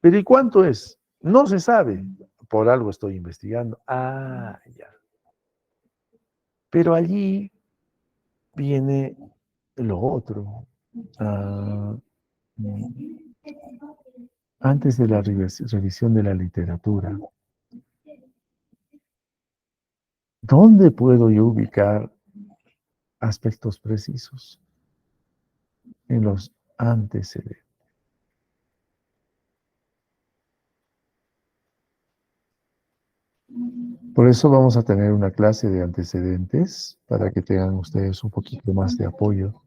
S1: ¿Pero y cuánto es? No se sabe. Por algo estoy investigando. Ah, ya. Pero allí viene lo otro. Ah, antes de la revisión de la literatura, ¿dónde puedo yo ubicar aspectos precisos? En los antecedentes. . Por eso vamos a tener una clase de antecedentes para que tengan ustedes un poquito más de apoyo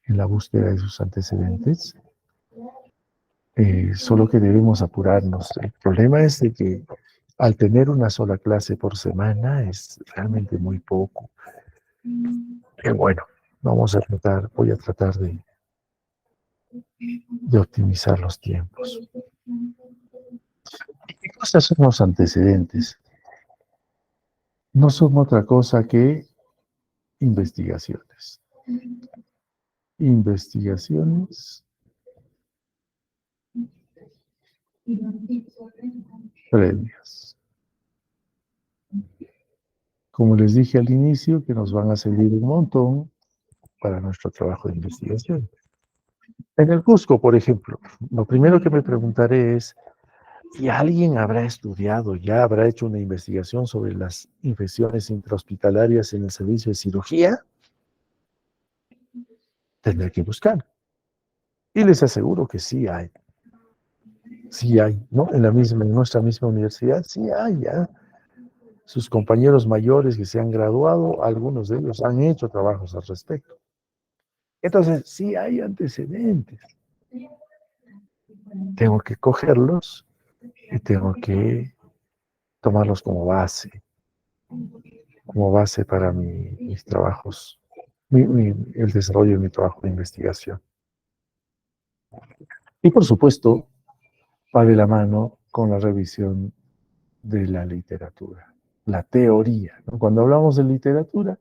S1: en la búsqueda de sus antecedentes. Solo que debemos apurarnos. El problema es de que al tener una sola clase por semana es realmente muy poco. Bueno, voy a tratar de optimizar los tiempos. ¿Qué cosas son los antecedentes? No son otra cosa que investigaciones. Investigaciones previas. Como les dije al inicio, que nos van a servir un montón para nuestro trabajo de investigación. En el Cusco, por ejemplo, lo primero que me preguntaré es, ¿y alguien habrá estudiado, ya habrá hecho una investigación sobre las infecciones intrahospitalarias en el servicio de cirugía? Tendré que buscar. Y les aseguro que sí hay, ¿no? En nuestra misma universidad, sí hay, ya. Sus compañeros mayores que se han graduado, algunos de ellos han hecho trabajos al respecto. Entonces, sí hay antecedentes. Tengo que cogerlos y tengo que tomarlos como base para mis trabajos, el desarrollo de mi trabajo de investigación. Y por supuesto, va de la mano con la revisión de la literatura, la teoría, ¿no? Cuando hablamos de literatura,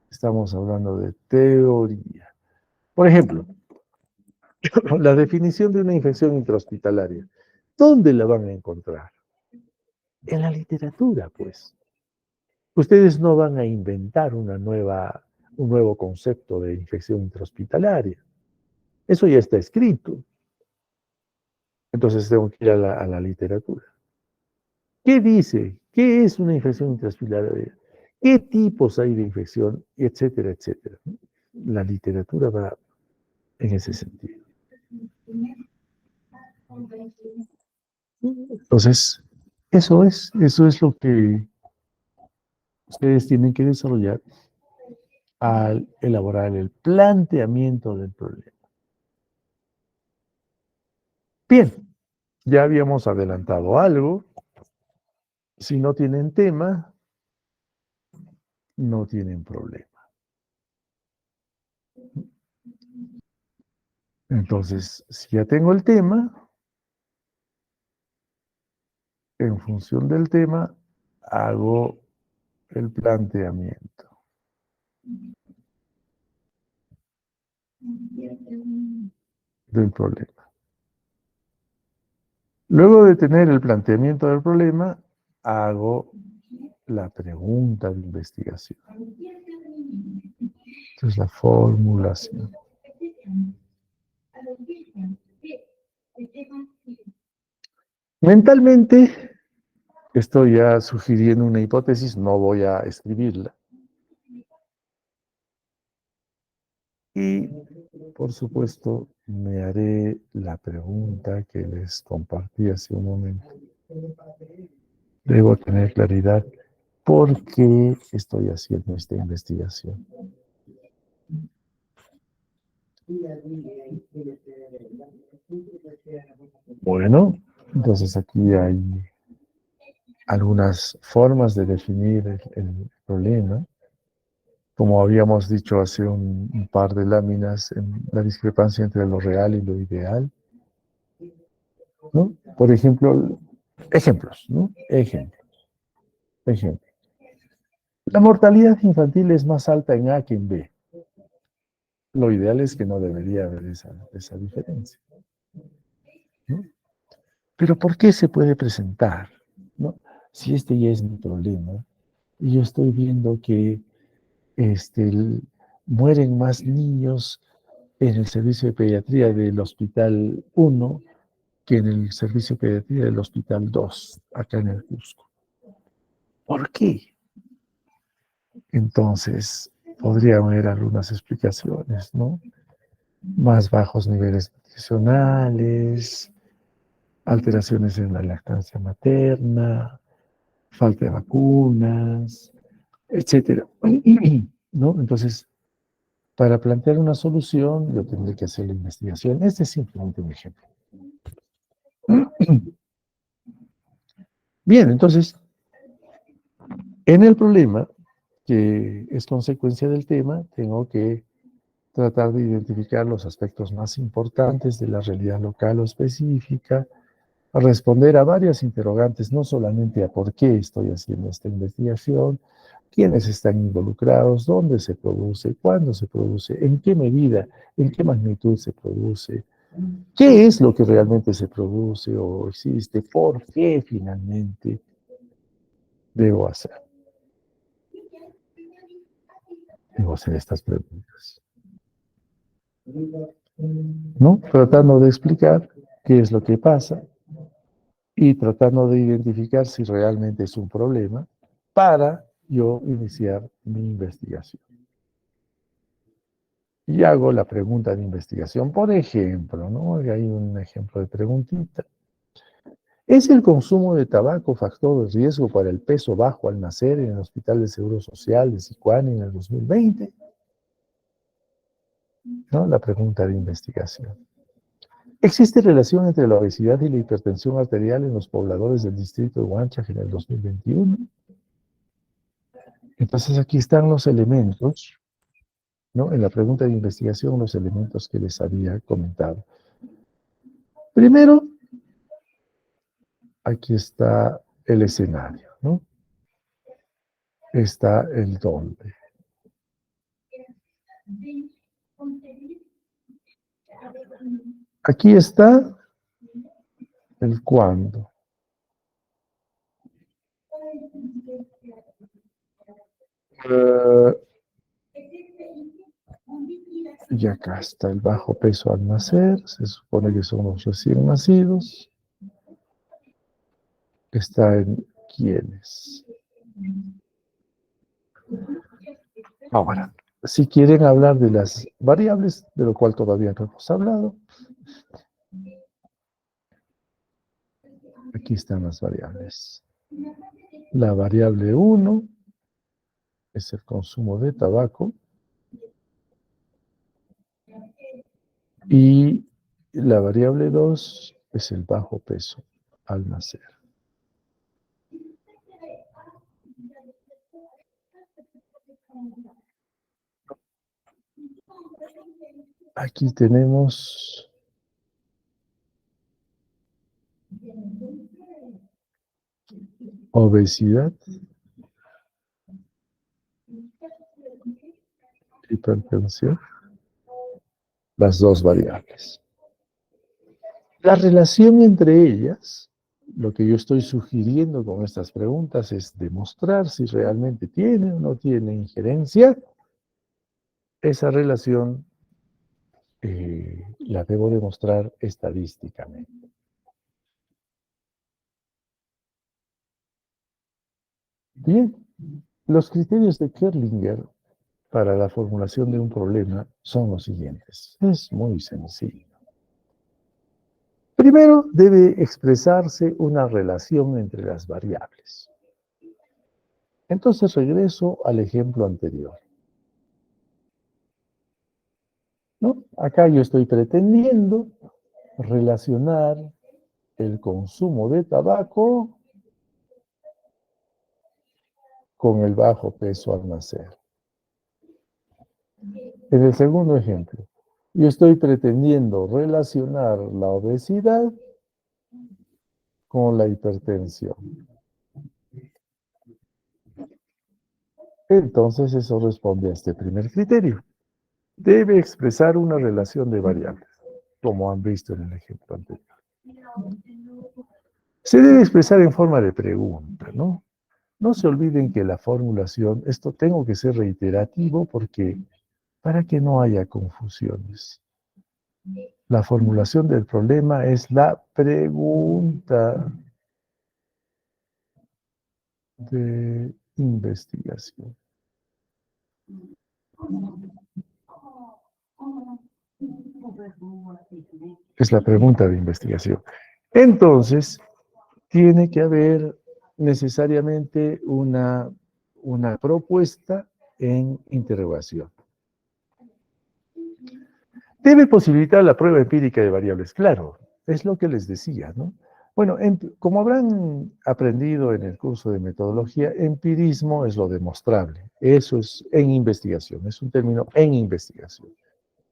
S1: estamos hablando de teoría. Por ejemplo, la definición de una infección intrahospitalaria. ¿Dónde la van a encontrar? En la literatura, pues. Ustedes no van a inventar un nuevo concepto de infección intrahospitalaria. Eso ya está escrito. Entonces tengo que ir a la literatura. ¿Qué dice? ¿Qué es una infección intrahospitalaria? ¿Qué tipos hay de infección? Etcétera, etcétera. La literatura va en ese sentido. Entonces, eso es lo que ustedes tienen que desarrollar al elaborar el planteamiento del problema. Bien, ya habíamos adelantado algo. Si no tienen tema, no tienen problema. Entonces, si ya tengo el tema, en función del tema, hago el planteamiento del problema. Luego de tener el planteamiento del problema, hago la pregunta de investigación. Entonces, la formulación. Mentalmente, estoy ya sugiriendo una hipótesis, no voy a escribirla. Y, por supuesto, me haré la pregunta que les compartí hace un momento. Debo tener claridad por qué estoy haciendo esta investigación. Bueno, entonces aquí hay algunas formas de definir el problema. Como habíamos dicho hace un par de láminas, en la discrepancia entre lo real y lo ideal, ¿no? Por ejemplo, ejemplos, ¿no? Ejemplo. La mortalidad infantil es más alta en A que en B. Lo ideal es que no debería haber esa diferencia, ¿no? Pero ¿por qué se puede presentar? ¿No? Si este ya es mi problema, y yo estoy viendo que mueren más niños en el servicio de pediatría del Hospital 1 que en el servicio de pediatría del Hospital 2, acá en el Cusco. ¿Por qué? Entonces, podría haber algunas explicaciones, ¿no? Más bajos niveles nutricionales, alteraciones en la lactancia materna, falta de vacunas, etcétera. ¿No? Entonces, para plantear una solución, yo tendré que hacer la investigación. Este es simplemente un ejemplo. Bien, entonces, en el problema, que es consecuencia del tema, tengo que tratar de identificar los aspectos más importantes de la realidad local o específica, responder a varias interrogantes, no solamente a por qué estoy haciendo esta investigación, quiénes están involucrados, dónde se produce, cuándo se produce, en qué medida, en qué magnitud se produce, qué es lo que realmente se produce o existe, por qué finalmente debo hacer. Debo hacer estas preguntas. ¿No? Tratando de explicar qué es lo que pasa y tratando de identificar si realmente es un problema para yo iniciar mi investigación. Y hago la pregunta de investigación, por ejemplo, ¿no? Hay un ejemplo de preguntita. ¿Es el consumo de tabaco factor de riesgo para el peso bajo al nacer en el Hospital de Seguro Social de Sicuani en el 2020? ¿No? La pregunta de investigación. ¿Existe relación entre la obesidad y la hipertensión arterial en los pobladores del distrito de Huanchac en el 2021? Entonces aquí están los elementos, ¿no? En la pregunta de investigación, los elementos que les había comentado. Primero, aquí está el escenario, ¿no? Está el dónde. Aquí está el cuándo. Y acá está el bajo peso al nacer, se supone que son los recién nacidos. Está en quiénes. Ahora, si quieren hablar de las variables, de lo cual todavía no hemos hablado, aquí están las variables. La variable 1 es el consumo de tabaco y la variable 2 es el bajo peso al nacer. Aquí tenemos obesidad, hipertensión, las dos variables. La relación entre ellas, lo que yo estoy sugiriendo con estas preguntas es demostrar si realmente tiene o no tiene injerencia. Esa relación la debo demostrar estadísticamente. Bien, los criterios de Kerlinger para la formulación de un problema son los siguientes. Es muy sencillo. Primero, debe expresarse una relación entre las variables. Entonces regreso al ejemplo anterior, ¿no? Acá yo estoy pretendiendo relacionar el consumo de tabaco con el bajo peso al nacer. En el segundo ejemplo, yo estoy pretendiendo relacionar la obesidad con la hipertensión. Entonces eso responde a este primer criterio. Debe expresar una relación de variables, como han visto en el ejemplo anterior. Se debe expresar en forma de pregunta, ¿no? No se olviden que la formulación, esto tengo que ser reiterativo porque para que no haya confusiones. La formulación del problema es la pregunta de investigación. Es la pregunta de investigación. Entonces, tiene que haber necesariamente una propuesta en interrogación. Debe posibilitar la prueba empírica de variables, claro, es lo que les decía, ¿no? Bueno, como habrán aprendido en el curso de metodología, empirismo es lo demostrable. Eso es en investigación, es un término en investigación.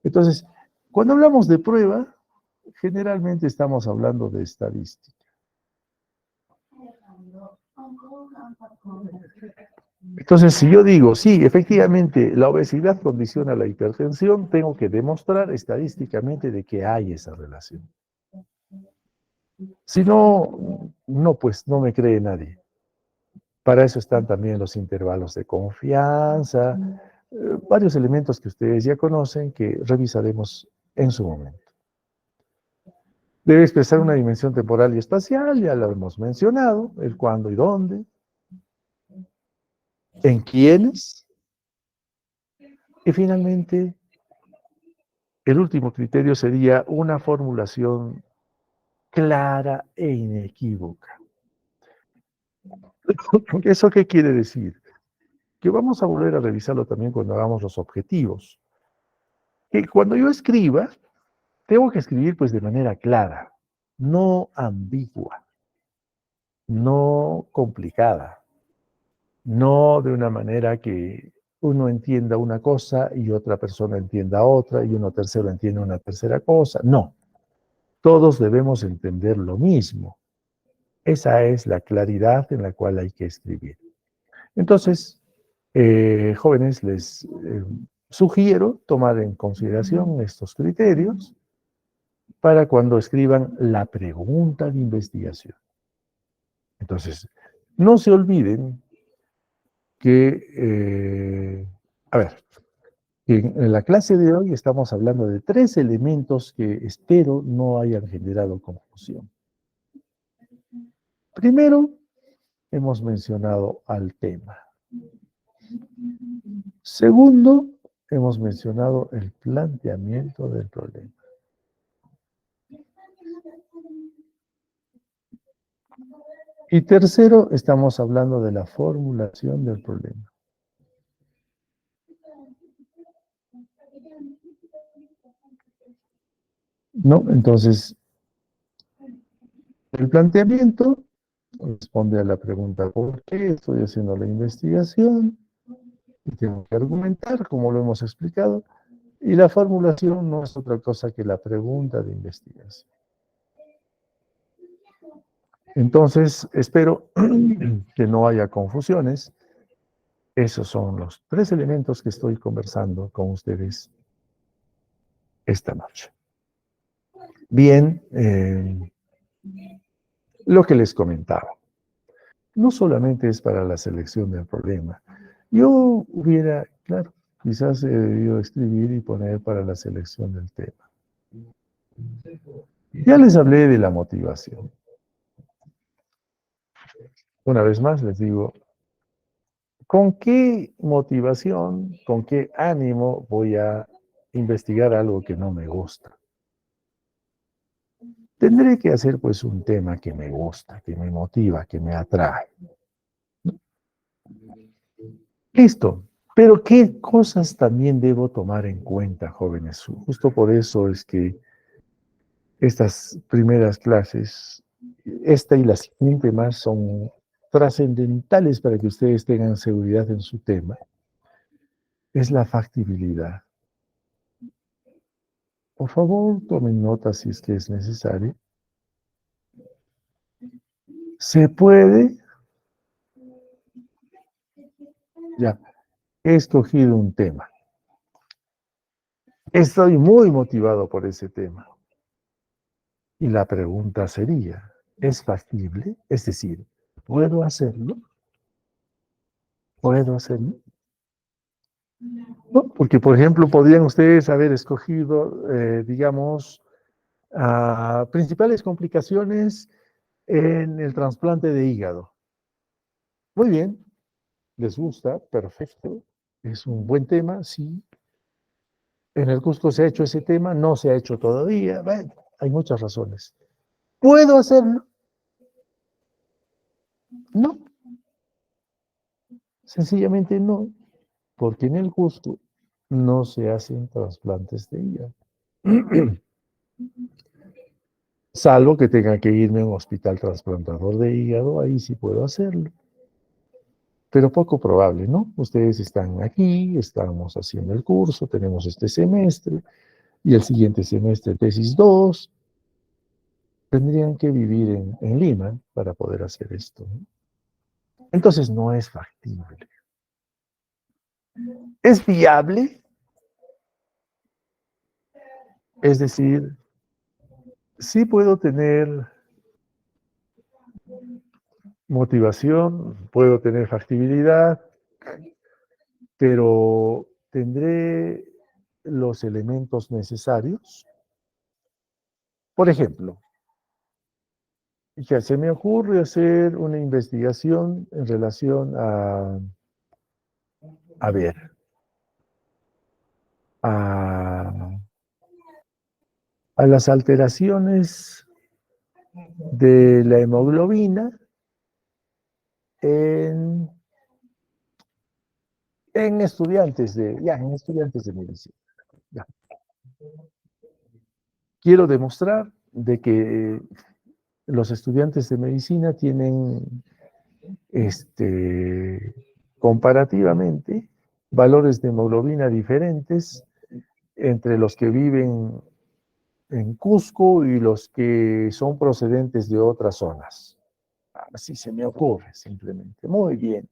S1: Entonces, cuando hablamos de prueba, generalmente estamos hablando de estadística. Entonces, si yo digo, sí, efectivamente, la obesidad condiciona la hipertensión, tengo que demostrar estadísticamente de que hay esa relación. Si no, pues no me cree nadie. Para eso están también los intervalos de confianza, varios elementos que ustedes ya conocen que revisaremos en su momento. Debe expresar una dimensión temporal y espacial, ya lo hemos mencionado, el cuándo y dónde, en quiénes, y finalmente, el último criterio sería una formulación clara e inequívoca. ¿Eso qué quiere decir? Que vamos a volver a revisarlo también cuando hagamos los objetivos. Que cuando yo escriba, tengo que escribir pues de manera clara, no ambigua, no complicada, no de una manera que uno entienda una cosa y otra persona entienda otra y uno tercero entiende una tercera cosa. No, todos debemos entender lo mismo. Esa es la claridad en la cual hay que escribir. Entonces, jóvenes, les sugiero tomar en consideración estos criterios para cuando escriban la pregunta de investigación. Entonces, no se olviden que, a ver, en la clase de hoy estamos hablando de 3 elementos que espero no hayan generado confusión. Primero, hemos mencionado al tema. Segundo, hemos mencionado el planteamiento del problema. Y tercero, estamos hablando de la formulación del problema. ¿No? Entonces, el planteamiento responde a la pregunta ¿por qué estoy haciendo la investigación? Y tengo que argumentar, como lo hemos explicado, y la formulación no es otra cosa que la pregunta de investigación. Entonces, espero que no haya confusiones. Esos son los 3 elementos que estoy conversando con ustedes esta noche. Bien, lo que les comentaba. No solamente es para la selección del problema. Yo hubiera, claro, quizás he debido escribir y poner para la selección del tema. Ya les hablé de la motivación. Una vez más les digo, ¿con qué motivación, con qué ánimo voy a investigar algo que no me gusta? Tendré que hacer pues un tema que me gusta, que me motiva, que me atrae. Listo. Pero ¿qué cosas también debo tomar en cuenta, jóvenes? Justo por eso es que estas primeras clases, esta y la siguiente más, son trascendentales para que ustedes tengan seguridad en su tema. Es la factibilidad. Por favor, tomen nota si es que es necesario. ¿Se puede? Ya, he escogido un tema. Estoy muy motivado por ese tema. Y la pregunta sería, ¿es factible? Es decir, ¿puedo hacerlo? ¿Puedo hacerlo? ¿No? Porque, por ejemplo, podrían ustedes haber escogido, digamos, principales complicaciones en el trasplante de hígado. Muy bien, les gusta, perfecto, es un buen tema, sí. En el Cusco se ha hecho ese tema, no se ha hecho todavía, bueno, hay muchas razones. ¿Puedo hacerlo? No, sencillamente no, porque en el Cusco no se hacen trasplantes de hígado. Salvo que tenga que irme a un hospital trasplantador de hígado, ahí sí puedo hacerlo. Pero poco probable, ¿no? Ustedes están aquí, estamos haciendo el curso, tenemos este semestre, y el siguiente semestre tesis 2 tendrían que vivir en Lima para poder hacer esto, ¿no? Entonces no es factible. ¿Es viable? Es decir, sí puedo tener motivación, puedo tener factibilidad, pero tendré los elementos necesarios. Por ejemplo, ya se me ocurre hacer una investigación en relación a ver, a, a las alteraciones de la hemoglobina en, en estudiantes de medicina. Ya. Quiero demostrar de que los estudiantes de medicina tienen comparativamente valores de hemoglobina diferentes entre los que viven en Cusco y los que son procedentes de otras zonas. Así se me ocurre, simplemente. Muy bien.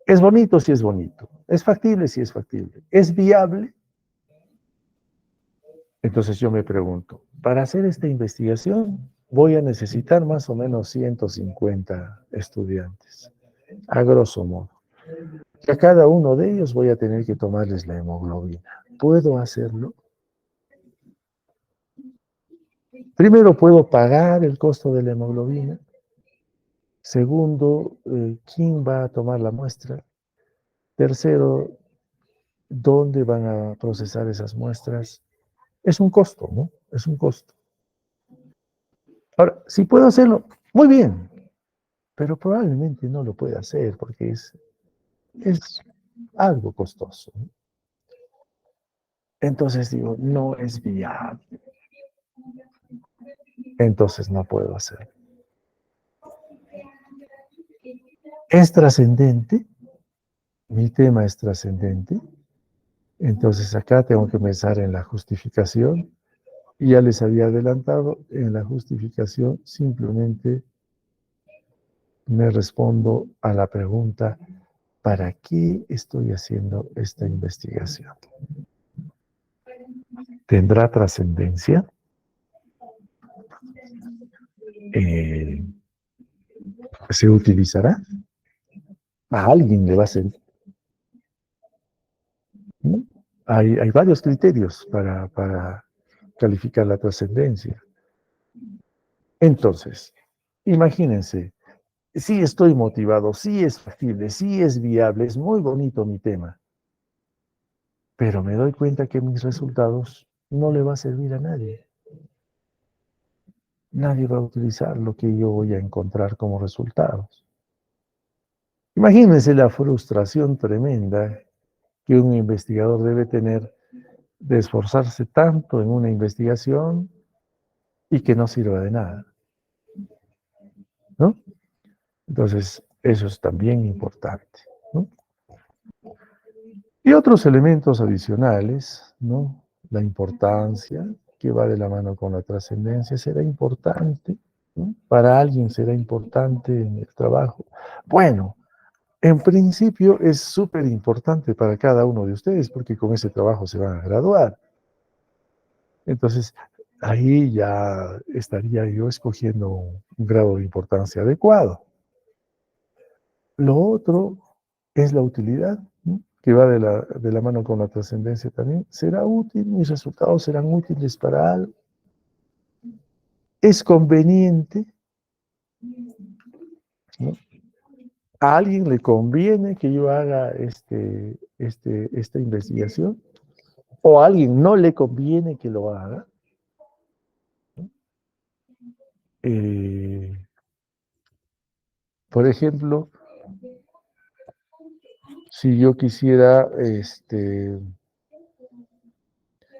S1: Es bonito si es bonito. Es factible si es factible. Es viable. Entonces yo me pregunto, para hacer esta investigación voy a necesitar más o menos 150 estudiantes, a grosso modo. Y a cada uno de ellos voy a tener que tomarles la hemoglobina. ¿Puedo hacerlo? Primero, ¿puedo pagar el costo de la hemoglobina? Segundo, ¿quién va a tomar la muestra? Tercero, ¿dónde van a procesar esas muestras? Es un costo, ¿no? Es un costo. Ahora, si puedo hacerlo, muy bien, pero probablemente no lo pueda hacer porque es algo costoso, ¿no? Entonces digo, no es viable. Entonces no puedo hacer. Es trascendente, mi tema es trascendente, entonces acá tengo que pensar en la justificación. Y ya les había adelantado, en la justificación simplemente me respondo a la pregunta, ¿para qué estoy haciendo esta investigación? ¿Tendrá trascendencia? Eh, ¿Se utilizará? ¿A alguien le va a servir? ¿No? Hay varios criterios para calificar la trascendencia. Entonces, imagínense, sí estoy motivado, sí es factible, sí es viable, es muy bonito mi tema, pero me doy cuenta que mis resultados no le va a servir a nadie. Nadie va a utilizar lo que yo voy a encontrar como resultados. Imagínense la frustración tremenda que un investigador debe tener de esforzarse tanto en una investigación y que no sirva de nada, ¿no? Entonces, eso es también importante, ¿no? Y otros elementos adicionales, ¿no? La importancia que va de la mano con la trascendencia será importante, ¿no? Para alguien será importante en el trabajo. Bueno, en principio es súper importante para cada uno de ustedes porque con ese trabajo se van a graduar. Entonces, ahí ya estaría yo escogiendo un grado de importancia adecuado. Lo otro es la utilidad, ¿no? Que va de la mano con la trascendencia también. ¿Será útil? ¿Mis resultados serán útiles para algo? ¿Es conveniente? ¿No? ¿A alguien le conviene que yo haga esta investigación? ¿O a alguien no le conviene que lo haga? Eh, Por ejemplo, si yo quisiera,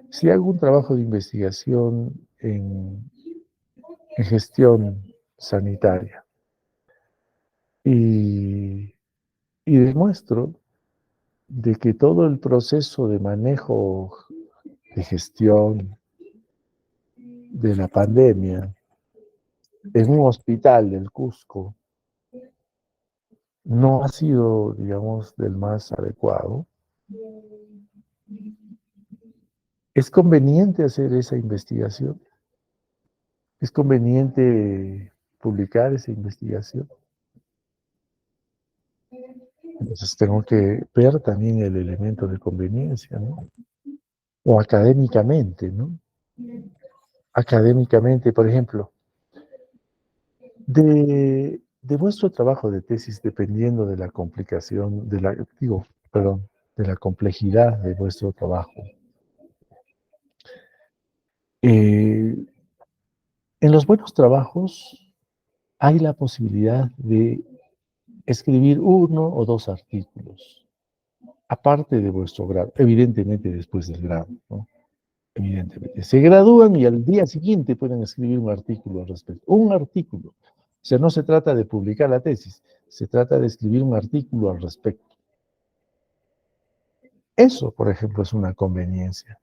S1: si hago un trabajo de investigación en gestión sanitaria y, y demuestro de que todo el proceso de manejo de gestión de la pandemia en un hospital del Cusco no ha sido, digamos, del más adecuado, ¿es conveniente hacer esa investigación? ¿Es conveniente publicar esa investigación? Entonces tengo que ver también el elemento de conveniencia, ¿no? O académicamente, ¿no? Académicamente, por ejemplo, de vuestro trabajo de tesis, dependiendo de la complicación, perdón, de la complejidad de vuestro trabajo, en los buenos trabajos hay la posibilidad de escribir uno o dos artículos, aparte de vuestro grado, evidentemente después del grado, ¿no? Evidentemente. Se gradúan y al día siguiente pueden escribir un artículo al respecto. Un artículo. O sea, no se trata de publicar la tesis, se trata de escribir un artículo al respecto. Eso, por ejemplo, es una conveniencia.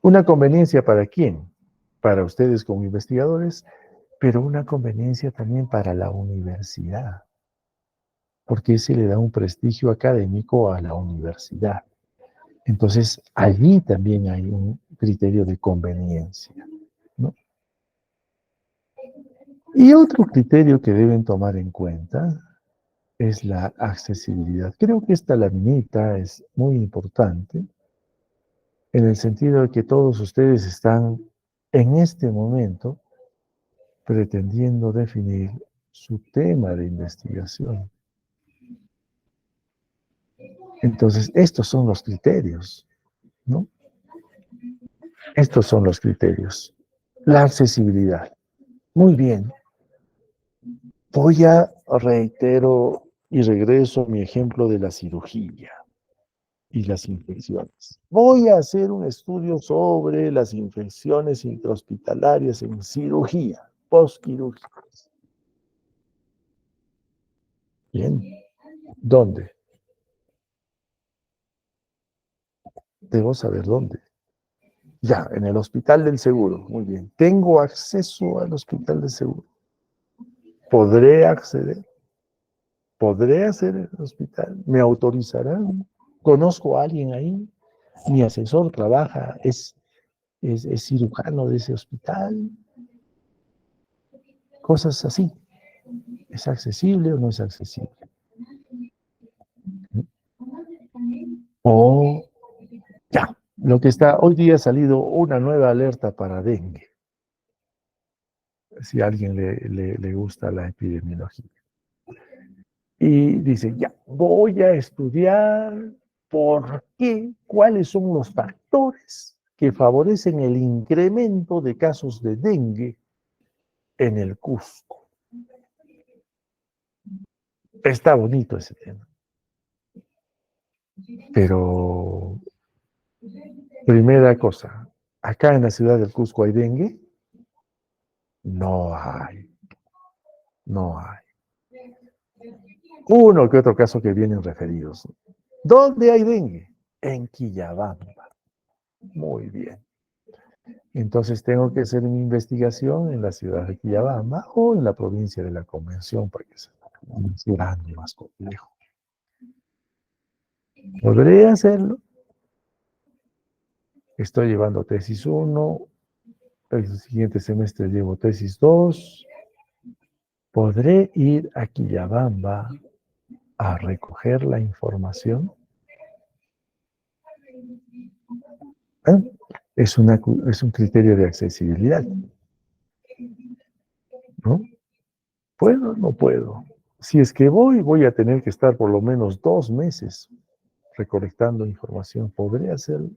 S1: ¿Una conveniencia para quién? Para ustedes como investigadores, pero una conveniencia también para la universidad, porque se le da un prestigio académico a la universidad. Entonces, allí también hay un criterio de conveniencia, ¿no? Y otro criterio que deben tomar en cuenta es la accesibilidad. Creo que esta laminita es muy importante en el sentido de que todos ustedes están en este momento pretendiendo definir su tema de investigación. Entonces, estos son los criterios, ¿no? Estos son los criterios. La accesibilidad. Muy bien. Voy a reitero y regreso a mi ejemplo de la cirugía y las infecciones. Voy a hacer un estudio sobre las infecciones intrahospitalarias en cirugía, postquirúrgicas. Bien. ¿Dónde? Debo saber dónde. Ya, en el hospital del seguro. Muy bien. ¿Tengo acceso al hospital del seguro? ¿Podré acceder? ¿Podré hacer el hospital? ¿Me autorizarán? ¿Conozco a alguien ahí? ¿Mi asesor trabaja? ¿Es cirujano de ese hospital? Cosas así. ¿Es accesible o no es accesible? O ya, lo que está, hoy día ha salido una nueva alerta para dengue, si a alguien le gusta la epidemiología. Y dice, ya, voy a estudiar por qué, cuáles son los factores que favorecen el incremento de casos de dengue en el Cusco. Está bonito ese tema. Pero, primera cosa, acá en la ciudad del Cusco hay dengue. No hay, no hay. Uno que otro caso que vienen referidos. ¿Dónde hay dengue? En Quillabamba. Muy bien. Entonces tengo que hacer mi investigación en la ciudad de Quillabamba o en la provincia de la Convención, porque es más grande, más complejo. ¿Podré hacerlo? Estoy llevando tesis 1, el siguiente semestre llevo tesis 2. ¿Podré ir a Quillabamba a recoger la información? ¿Eh? Es un criterio de accesibilidad, ¿no? ¿Puedo o no puedo? Si es que voy a tener que estar por lo menos 2 meses recolectando información. ¿Podré hacerlo?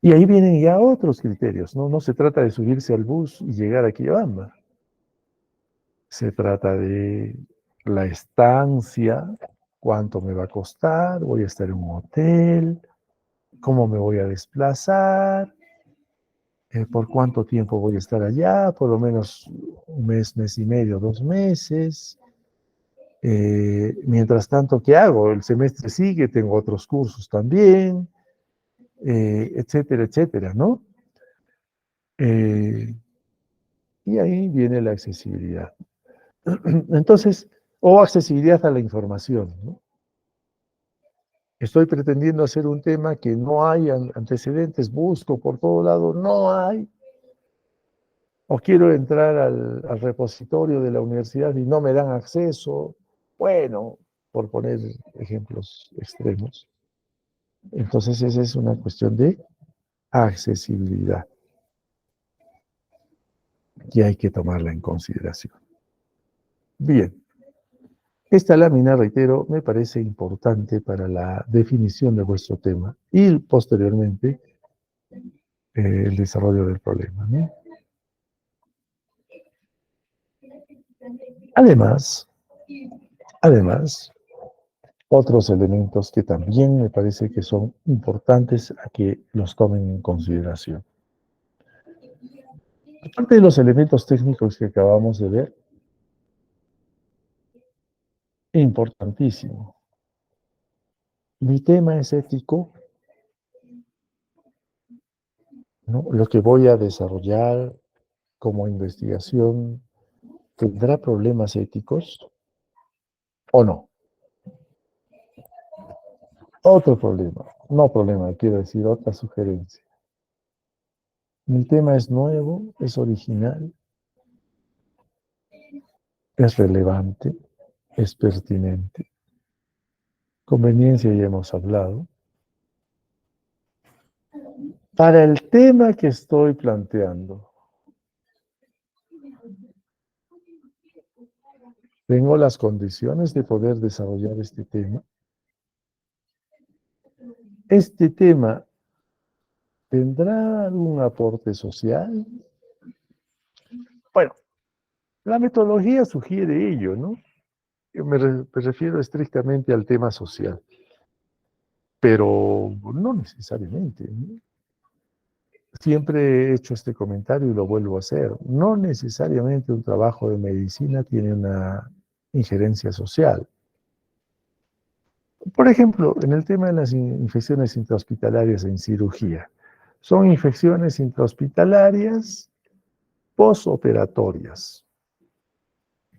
S1: Y ahí vienen ya otros criterios, ¿no? No se trata de subirse al bus y llegar a Quillabamba. Se trata de la estancia, cuánto me va a costar, voy a estar en un hotel, cómo me voy a desplazar, por cuánto tiempo voy a estar allá, por lo menos un mes, mes y medio, 2 meses. Mientras tanto, ¿qué hago? El semestre sigue, tengo otros cursos también, etcétera, etcétera, ¿no? Eh, y ahí viene la accesibilidad. Entonces, o accesibilidad a la información, ¿no? Estoy pretendiendo hacer un tema que no hay antecedentes, busco por todo lado, no hay. O quiero entrar al repositorio de la universidad y no me dan acceso. Bueno, por poner ejemplos extremos. Entonces, esa es una cuestión de accesibilidad que hay que tomarla en consideración. Bien, esta lámina, reitero, me parece importante para la definición de vuestro tema y posteriormente el desarrollo del problema, ¿no? Además, además, otros elementos que también me parece que son importantes a que los tomen en consideración. Aparte de los elementos técnicos que acabamos de ver, importantísimo. Mi tema es ético, ¿no? Lo que voy a desarrollar como investigación tendrá problemas éticos o no. Otro problema, no problema, quiero decir otra sugerencia. Mi tema es nuevo, es original, es relevante, es pertinente. Conveniencia ya hemos hablado. Para el tema que estoy planteando, tengo las condiciones de poder desarrollar este tema. Este tema tendrá algún aporte social. Bueno, la metodología sugiere ello, ¿no? Yo me refiero estrictamente al tema social, pero no necesariamente, ¿no? Siempre he hecho este comentario y lo vuelvo a hacer. No necesariamente un trabajo de medicina tiene una injerencia social. Por ejemplo, en el tema de las infecciones intrahospitalarias en cirugía, son infecciones intrahospitalarias posoperatorias.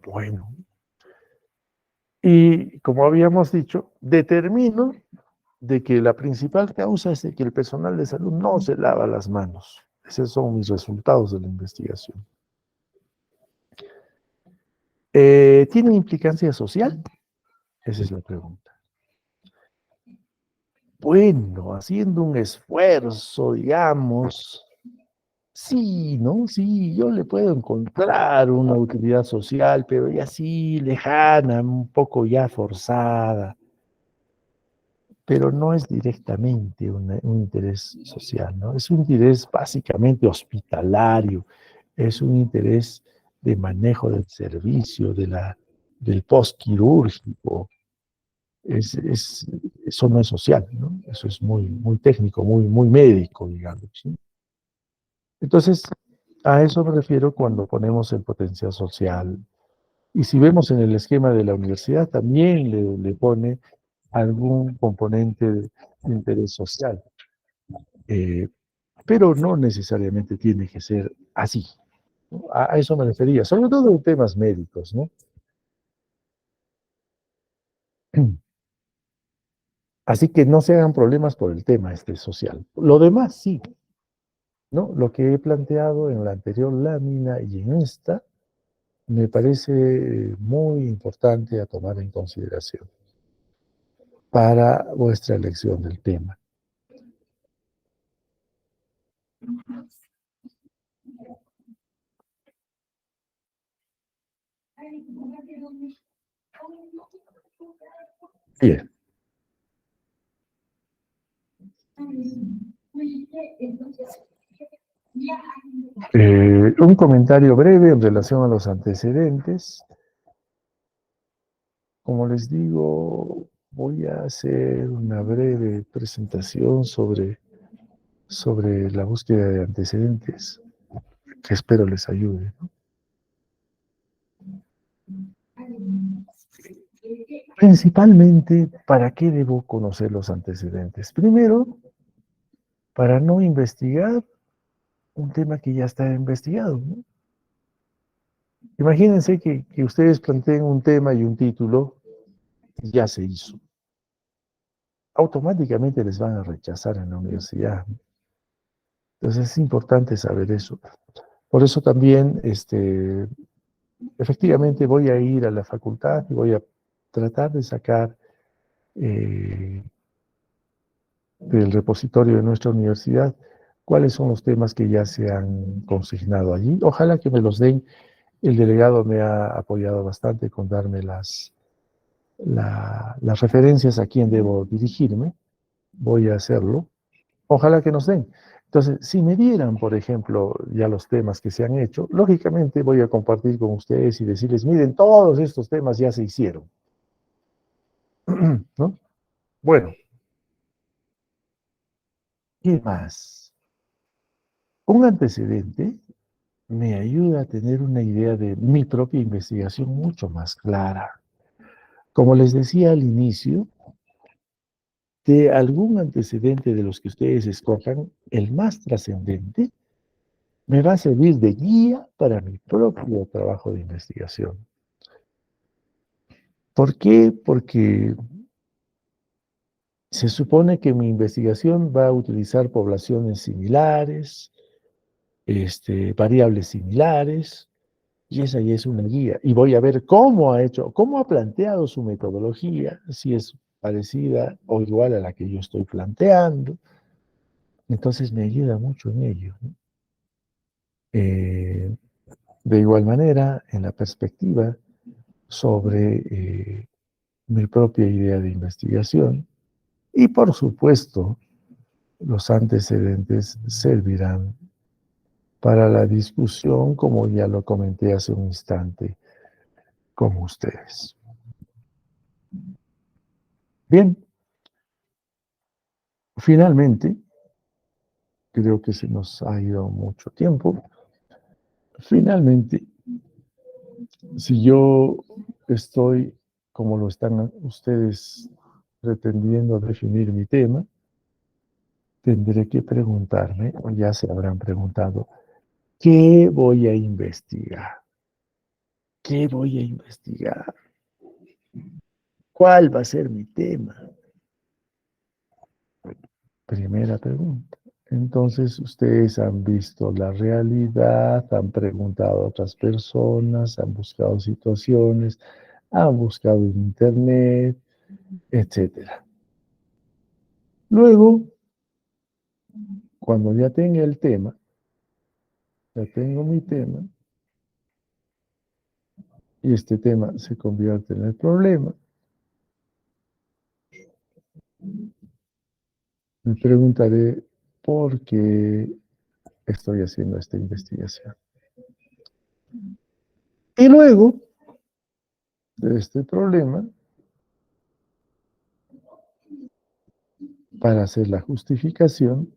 S1: Bueno, y como habíamos dicho, determino de que la principal causa es de que el personal de salud no se lava las manos. Esos son mis resultados de la investigación. ¿Tiene implicancia social? Esa es la pregunta. Bueno, haciendo un esfuerzo, digamos, sí, ¿no? Sí, yo le puedo encontrar una utilidad social, pero ya sí, lejana, un poco ya forzada, pero no es directamente un interés social, ¿no? Es un interés básicamente hospitalario, es un interés de manejo del servicio, del postquirúrgico. Es, eso no es social, ¿no? Eso es muy, muy técnico, muy, muy médico, digamos, ¿sí? Entonces, a eso me refiero cuando ponemos el potencial social. Y si vemos en el esquema de la universidad, también le pone algún componente de interés social. Eh, pero no necesariamente tiene que ser así, ¿no? A eso me refería, sobre todo en temas médicos, ¿no? Así que no se hagan problemas por el tema este social. Lo demás sí, ¿no? Lo que he planteado en la anterior lámina y en esta me parece muy importante a tomar en consideración para vuestra elección del tema. Bien. Un comentario breve en relación a los antecedentes. Como les digo, voy a hacer una breve presentación sobre la búsqueda de antecedentes, que espero les ayude, ¿no? Principalmente, ¿para qué debo conocer los antecedentes? Primero, para no investigar un tema que ya está investigado, ¿no? Imagínense que ustedes planteen un tema y un título y ya se hizo. Automáticamente les van a rechazar en la universidad. Entonces es importante saber eso. Por eso también, efectivamente, voy a ir a la facultad y voy a tratar de sacar del repositorio de nuestra universidad cuáles son los temas que ya se han consignado allí. Ojalá que me los den. El delegado me ha apoyado bastante con darme las referencias a quién debo dirigirme. Voy a hacerlo. Ojalá que nos den. Entonces, si me dieran, por ejemplo, ya los temas que se han hecho, lógicamente voy a compartir con ustedes y decirles, miren, todos estos temas ya se hicieron. ¿No? Bueno, ¿qué más? Un antecedente me ayuda a tener una idea de mi propia investigación mucho más clara. Como les decía al inicio, de algún antecedente de los que ustedes escojan, el más trascendente, me va a servir de guía para mi propio trabajo de investigación. ¿Por qué? Porque se supone que mi investigación va a utilizar poblaciones similares, variables similares, y esa ya es una guía. Y voy a ver cómo ha hecho, cómo ha planteado su metodología, si es parecida o igual a la que yo estoy planteando. Entonces me ayuda mucho en ello, ¿no? De igual manera, en la perspectiva sobre mi propia idea de investigación y, por supuesto, los antecedentes servirán para la discusión, como ya lo comenté hace un instante con ustedes. Bien, finalmente, creo que se nos ha ido mucho tiempo. Finalmente, si yo estoy, como lo están ustedes pretendiendo definir mi tema, tendré que preguntarme, o ya se habrán preguntado, ¿qué voy a investigar? ¿Qué voy a investigar? ¿Cuál va a ser mi tema? Primera pregunta. Entonces, ustedes han visto la realidad, han preguntado a otras personas, han buscado situaciones, han buscado en internet, etcétera. Luego, cuando ya tenga el tema, ya tengo mi tema, y este tema se convierte en el problema, me preguntaré por qué estoy haciendo esta investigación. Y luego de este problema, para hacer la justificación,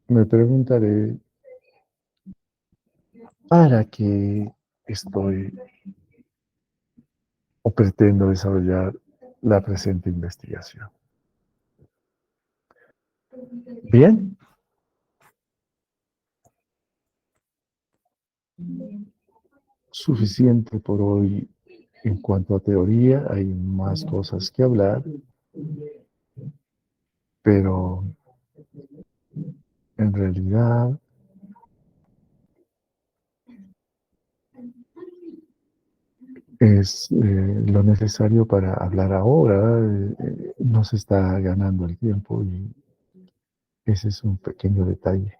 S1: me preguntaré para qué estoy o pretendo desarrollar la presente investigación. Bien, suficiente por hoy en cuanto a teoría. Hay más cosas que hablar, pero en realidad es lo necesario para hablar ahora. No se está ganando el tiempo y ese es un pequeño detalle.